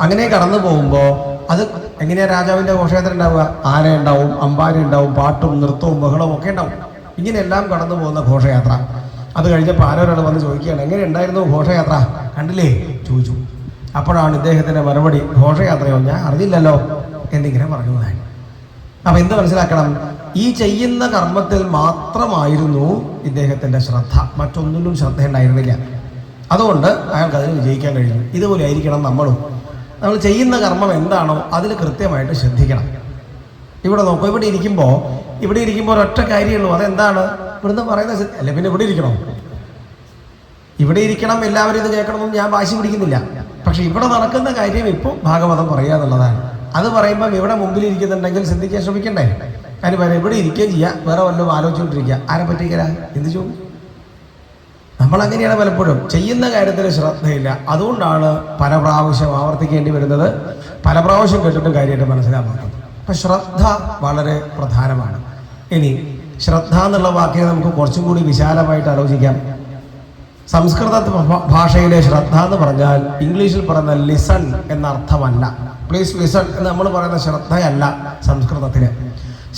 അങ്ങനെ കടന്നു പോകുമ്പോൾ അത് എങ്ങനെയാണ് രാജാവിൻ്റെ ഘോഷയാത്ര ഉണ്ടാവുക? ആന ഉണ്ടാവും, അമ്പാരി ഉണ്ടാവും, പാട്ടും നൃത്തവും ബഹളവും ഒക്കെ ഉണ്ടാവും. ഇങ്ങനെയെല്ലാം കടന്നു പോകുന്ന ഘോഷയാത്ര. അത് കഴിഞ്ഞപ്പോൾ ആരോരാൾ വന്ന് ചോദിക്കുകയാണ്, എങ്ങനെ ഉണ്ടായിരുന്നു ഘോഷയാത്ര, കണ്ടില്ലേ ചോദിച്ചു. അപ്പോഴാണ് ഇദ്ദേഹത്തിൻ്റെ മറുപടി, ഘോഷയാത്രയോ ഞാൻ അറിഞ്ഞില്ലല്ലോ എന്നിങ്ങനെ പറഞ്ഞതാണ്. അപ്പം എന്ത് മനസ്സിലാക്കണം? ഈ ചെയ്യുന്ന കർമ്മത്തിൽ മാത്രമായിരുന്നു ഇദ്ദേഹത്തിൻ്റെ ശ്രദ്ധ, മറ്റൊന്നിലും ശ്രദ്ധ ഉണ്ടായിരുന്നില്ല. അതുകൊണ്ട് അയാൾക്ക് അതിന് വിജയിക്കാൻ കഴിഞ്ഞു. ഇതുപോലെ ആയിരിക്കണം നമ്മളും. നമ്മൾ ചെയ്യുന്ന കർമ്മം എന്താണോ അതിൽ കൃത്യമായിട്ട് ശ്രദ്ധിക്കണം. ഇവിടെ നോക്കൂ, ഇവിടെ ഇരിക്കുമ്പോൾ ഒരൊറ്റ കാര്യമുള്ളൂ. അതെന്താണ്? ഇവിടുന്ന് പറയുന്നത് അല്ലെ, പിന്നെ ഇവിടെ ഇരിക്കണം, എല്ലാവരും ഇത് കേൾക്കണമെന്നും ഞാൻ വാശി പിടിക്കുന്നില്ല. പക്ഷെ ഇവിടെ നടക്കുന്ന കാര്യം ഇപ്പോൾ ഭാഗവതം പറയുക എന്നുള്ളതാണ്. അത് പറയുമ്പം ഇവിടെ മുമ്പിൽ ഇരിക്കുന്നുണ്ടെങ്കിൽ ചിന്തിക്കാൻ ശ്രമിക്കണ്ടേ? അതിന് പറയാം, ഇവിടെ ഇരിക്കുകയും ചെയ്യുക, വേറെ വല്ലതും ആലോചിച്ചുകൊണ്ടിരിക്കുക. ആരെ പറ്റിക്കരാ? എന്ത് ചോദിക്കും? നമ്മളങ്ങനെയാണ് പലപ്പോഴും ചെയ്യുന്ന കാര്യത്തിൽ ശ്രദ്ധയില്ല. അതുകൊണ്ടാണ് പല പ്രാവശ്യം ആവർത്തിക്കേണ്ടി വരുന്നത്, പല പ്രാവശ്യം കേട്ടിട്ട് കാര്യമായിട്ട് മനസ്സിലാക്കുന്നത്. അപ്പം ശ്രദ്ധ വളരെ പ്രധാനമാണ്. ഇനി ശ്രദ്ധ എന്നുള്ള വാക്കിനെ നമുക്ക് കുറച്ചും കൂടി വിശാലമായിട്ട് ആലോചിക്കാം. സംസ്കൃത ഭാഷയിലെ ശ്രദ്ധ എന്ന് പറഞ്ഞാൽ ഇംഗ്ലീഷിൽ പറയുന്ന ലിസൺ എന്ന അർത്ഥമല്ല. പ്ലീസ് ലിസൺ എന്ന് നമ്മൾ പറയുന്ന ശ്രദ്ധയല്ല സംസ്കൃതത്തിന്.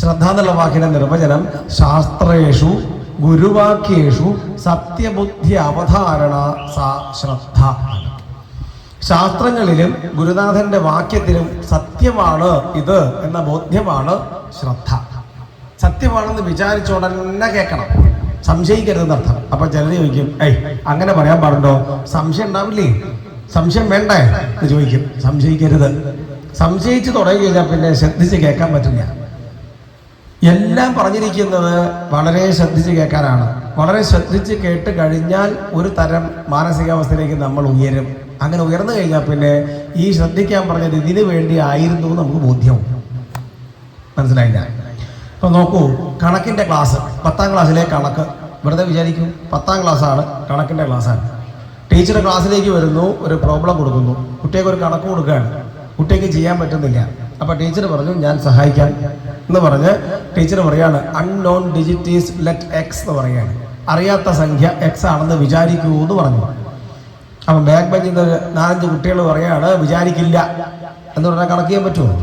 ശ്രദ്ധ എന്നുള്ള വാക്കിന്റെ നിർവചനം ശാസ്ത്രേഷു ഗുരുവാക്യേഷു സത്യബുദ്ധി അവധാരണ സാ ശ്രദ്ധ. ശാസ്ത്രങ്ങളിലും ഗുരുനാഥന്റെ വാക്യത്തിലും സത്യമാണ് ഇത് എന്ന ബോധ്യമാണ് ശ്രദ്ധ. സത്യമാണെന്ന് വിചാരിച്ചോടന്നെ കേൾക്കണം, സംശയിക്കരുതെന്നർത്ഥം. അപ്പൊ ചിലർ ചോദിക്കും, അങ്ങനെ പറയാൻ പാടുണ്ടോ? സംശയം ഉണ്ടാവില്ലേ? സംശയം വേണ്ടേ എന്ന് ചോദിക്കും. സംശയിക്കരുത്. സംശയിച്ച് തുടങ്ങി കഴിഞ്ഞാൽ പിന്നെ ശ്രദ്ധിച്ച് കേൾക്കാൻ പറ്റില്ല. എല്ലാം പറഞ്ഞിരിക്കുന്നത് വളരെ ശ്രദ്ധിച്ച് കേൾക്കാനാണ്. വളരെ ശ്രദ്ധിച്ച് കേട്ട് കഴിഞ്ഞാൽ ഒരു തരം മാനസികാവസ്ഥയിലേക്ക് നമ്മൾ ഉയരും. അങ്ങനെ ഉയർന്നു കഴിഞ്ഞാൽ പിന്നെ ഈ ശ്രദ്ധിക്കാൻ പറഞ്ഞത് ഇതിനു വേണ്ടി ആയിരുന്നു നമുക്ക് ബോധ്യവും. മനസ്സിലായില്ല? ഇപ്പം നോക്കൂ, കണക്കിൻ്റെ ക്ലാസ്, 10ാം ക്ലാസ്സിലെ കണക്ക്. വെറുതെ വിചാരിക്കും 10ാം ക്ലാസ്സാണ്, കണക്കിൻ്റെ ക്ലാസ്സാണ്. ടീച്ചർ ക്ലാസ്സിലേക്ക് വരുന്നു, ഒരു പ്രോബ്ലം കൊടുക്കുന്നു, കുട്ടിക്ക് ഒരു കണക്ക് കൊടുക്കുകയാണ്. കുട്ടിക്ക് ചെയ്യാൻ പറ്റുന്നില്ല. അപ്പോൾ ടീച്ചർ പറഞ്ഞു, ഞാൻ സഹായിക്കാം എന്ന് പറഞ്ഞ് ടീച്ചർ പറയാണ്, unknown digit is let X എന്ന് പറയുകയാണ്. അറിയാത്ത സംഖ്യ എക്സ് ആണെന്ന് വിചാരിക്കൂ എന്ന് പറഞ്ഞു. അപ്പം ബാക്ക് ബെഞ്ചിൽ നിന്ന് 4-5 കുട്ടികൾ പറയാണ്, വിചാരിക്കില്ല എന്ന് പറഞ്ഞാൽ കണക്ക് ചെയ്യാൻ പറ്റുമോ?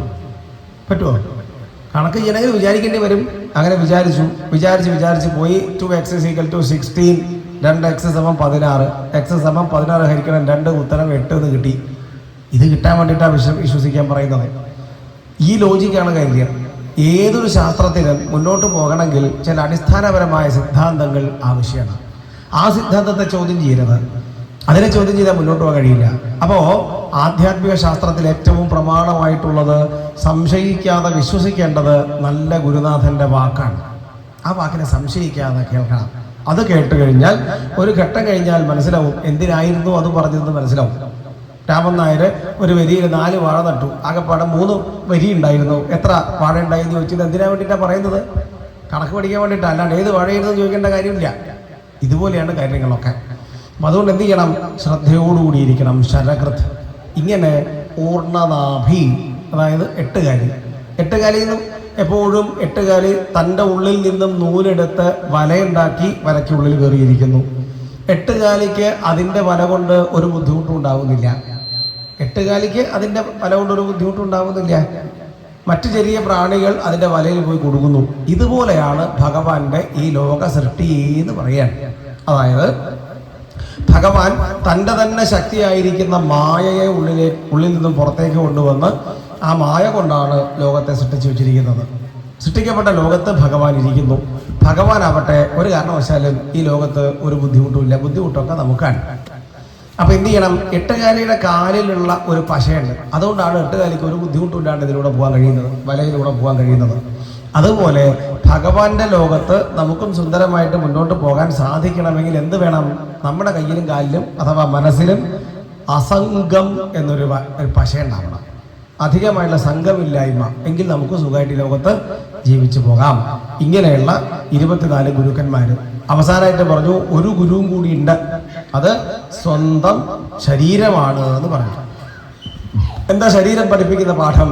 കണക്ക് ചെയ്യണമെങ്കിൽ വിചാരിക്കേണ്ടി വരും. അങ്ങനെ വിചാരിച്ച് പോയി 2x = 16, 2x = 16, x = 16 ഹരിക്കണം 2, ഉത്തരം 8 എന്ന് കിട്ടി. ഇത് കിട്ടാൻ വേണ്ടിയിട്ടാണ് വിശ്വസിക്കാൻ പറയുന്നത്. ഈ ലോജിക്കാണ് കാര്യം. ഏതൊരു ശാസ്ത്രത്തിനും മുന്നോട്ട് പോകണമെങ്കിൽ ചില അടിസ്ഥാനപരമായ സിദ്ധാന്തങ്ങൾ ആവശ്യമാണ്. ആ സിദ്ധാന്തത്തെ ചോദ്യം ചെയ്യരുത്. അതിനെ ചോദ്യം ചെയ്താൽ മുന്നോട്ട് പോകാൻ കഴിയില്ല. അപ്പോൾ ആധ്യാത്മിക ശാസ്ത്രത്തിൽ ഏറ്റവും പ്രമാണമായിട്ടുള്ളത് സംശയിക്കാതെ വിശ്വസിക്കേണ്ടത് നല്ല ഗുരുനാഥൻ്റെ വാക്കാണ്. ആ വാക്കിനെ സംശയിക്കാതെ കേൾക്കണം. അത് കേട്ട് കഴിഞ്ഞാൽ ഒരു ഘട്ടം കഴിഞ്ഞാൽ മനസ്സിലാവും എന്തിനായിരുന്നു അത് പറഞ്ഞതെന്ന് മനസ്സിലാവും. രാമൻ നായർ ഒരു വരിയിൽ 4 വാഴ നട്ടു. ആകെപ്പാടെ 3 വരി ഉണ്ടായിരുന്നു. എത്ര വാഴ ഉണ്ടായെന്ന് ചോദിച്ചത് എന്തിനാ വേണ്ടിയിട്ടാണ് പറയുന്നത്? കണക്ക് പഠിക്കാൻ വേണ്ടിയിട്ടാണ്, അല്ലാണ്ട് ഏത് വാഴയെന്ന് ചോദിക്കേണ്ട കാര്യമില്ല. ഇതുപോലെയാണ് കാര്യങ്ങളൊക്കെ. അപ്പം അതുകൊണ്ട് എന്ത് ചെയ്യണം? ശ്രദ്ധയോടുകൂടിയിരിക്കണം. ശരകൃത് ഇങ്ങനെ ഊർണനാഭി, അതായത് 8 കാലി. 8 കാലിൽ നിന്നും എപ്പോഴും 8 കാലി തൻ്റെ ഉള്ളിൽ നിന്നും നൂലെടുത്ത് വലയുണ്ടാക്കി വലയ്ക്കുള്ളിൽ കയറിയിരിക്കുന്നു. 8 കാലിക്ക് അതിൻ്റെ വല കൊണ്ട് ഒരു ബുദ്ധിമുട്ടും ഉണ്ടാകുന്നില്ല. 8 കാലിക്ക് അതിൻ്റെ വല കൊണ്ടൊരു ബുദ്ധിമുട്ടും ഉണ്ടാകുന്നില്ല. മറ്റു ചെറിയ പ്രാണികൾ അതിൻ്റെ വലയിൽ പോയി കൊടുക്കുന്നു. ഇതുപോലെയാണ് ഭഗവാന്റെ ഈ ലോക സൃഷ്ടി എന്ന് പറയാൻ. അതായത് ഭഗവാൻ തൻ്റെ തന്നെ ശക്തിയായിരിക്കുന്ന മായയെ ഉള്ളിൽ നിന്നും പുറത്തേക്ക് കൊണ്ടുവന്ന് ആ മായ കൊണ്ടാണ് ലോകത്തെ സൃഷ്ടിച്ചു വെച്ചിരിക്കുന്നത്. സൃഷ്ടിക്കപ്പെട്ട ലോകത്ത് ഭഗവാൻ ഇരിക്കുന്നു. ഭഗവാനാവട്ടെ ഒരു കാരണവശാലും ഈ ലോകത്ത് ഒരു ബുദ്ധിമുട്ടുമില്ല. ബുദ്ധിമുട്ടൊക്കെ നമുക്കാണ്. അപ്പം എന്ത് ചെയ്യണം? 8 കാലിയുടെ കാലിലുള്ള ഒരു പശയുണ്ട്. അതുകൊണ്ടാണ് 8 കാലിക്ക് ഒരു ബുദ്ധിമുട്ടില്ലാണ്ട് ഇതിലൂടെ പോകാൻ കഴിയുന്നത്, വലയിലൂടെ പോകാൻ കഴിയുന്നത്. അതുപോലെ ഭഗവാന്റെ ലോകത്ത് നമുക്കും സുന്ദരമായിട്ട് മുന്നോട്ട് പോകാൻ സാധിക്കണമെങ്കിൽ എന്ത് വേണം? നമ്മുടെ കയ്യിലും കാലിലും അഥവാ മനസ്സിലും അസംഗം എന്നൊരു പശയുണ്ടാവണം. അധികമായിട്ടുള്ള സംഘമില്ലായ്മ. എങ്കിൽ നമുക്ക് സുഖമായിട്ട് ലോകത്ത് ജീവിച്ചു പോകാം. ഇങ്ങനെയുള്ള 24 ഗുരുക്കന്മാർ. അവസാനമായിട്ട് പറഞ്ഞു ഒരു ഗുരുവും കൂടി ഉണ്ട്. അത് സ്വന്തം ശരീരമാണ് എന്ന് പറഞ്ഞു. എന്താ ശരീരം പഠിപ്പിക്കുന്ന പാഠം?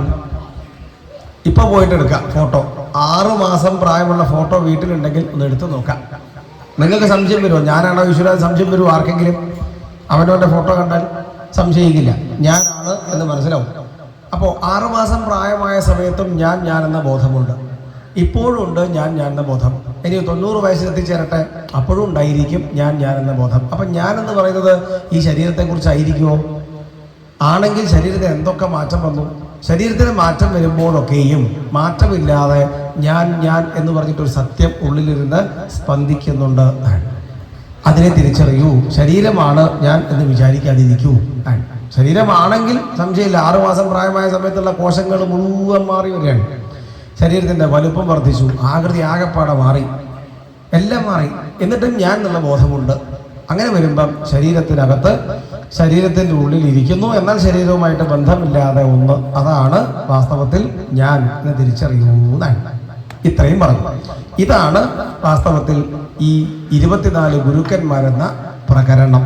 ഇപ്പൊ പോയിട്ട് എടുക്കാം ഫോട്ടോ. 6 മാസം പ്രായമുള്ള ഫോട്ടോ വീട്ടിലുണ്ടെങ്കിൽ ഒന്ന് എടുത്ത് നോക്കാം. നിങ്ങൾക്ക് സംശയം വരുമോ? ഞാനാണോ ഈശ്വര? സംശയം വരുമോ ആർക്കെങ്കിലും? അവനവൻ്റെ ഫോട്ടോ കണ്ടാൽ സംശയിക്കില്ല, ഞാനാണ് എന്ന് മനസ്സിലാവും. അപ്പോൾ 6 മാസം പ്രായമായ സമയത്തും ഞാൻ എന്ന ബോധമുണ്ട്. ഇപ്പോഴും ഉണ്ട് ഞാൻ എന്ന ബോധം. ഇനി 90 വയസ്സിലെത്തിച്ചേരട്ടെ, അപ്പോഴും ഉണ്ടായിരിക്കും ഞാൻ എന്ന ബോധം. അപ്പം എന്ന് പറയുന്നത് ഈ ശരീരത്തെക്കുറിച്ചായിരിക്കുമോ? ആണെങ്കിൽ ശരീരത്തിന് എന്തൊക്കെ മാറ്റം വന്നു? ശരീരത്തിന് മാറ്റം വരുമ്പോഴൊക്കെയും മാറ്റമില്ലാതെ ഞാൻ എന്ന് പറഞ്ഞിട്ടൊരു സത്യം ഉള്ളിലിരുന്ന് സ്പന്ദിക്കുന്നുണ്ട്. അതിനെ തിരിച്ചറിയൂ. ശരീരമാണ് ഞാൻ എന്ന് വിചാരിക്കാതിരിക്കൂ. ശരീരമാണെങ്കിൽ സംശയമില്ല. 6 മാസം പ്രായമായ സമയത്തുള്ള കോശങ്ങൾ മുഴുവൻ മാറി വരികയാണ്. ശരീരത്തിൻ്റെ വലുപ്പം വർദ്ധിച്ചു, ആകൃതി ആകെപ്പാടെ മാറി, എല്ലാം മാറി. എന്നിട്ടും ഞാൻ എന്നുള്ള ബോധമുണ്ട്. അങ്ങനെ വരുമ്പം ശരീരത്തിനകത്ത് ശരീരത്തിൻ്റെ ഉള്ളിൽ ഇരിക്കുന്നു, എന്നാൽ ശരീരവുമായിട്ട് ബന്ധമില്ലാതെ ഒന്ന്. അതാണ് വാസ്തവത്തിൽ ഞാൻ എന്ന് തിരിച്ചറിയൂന്നാണ്. ഇത്രയും പറഞ്ഞു. ഇതാണ് വാസ്തവത്തിൽ ഈ 24 ഗുരുക്കന്മാരെന്ന പ്രകരണം.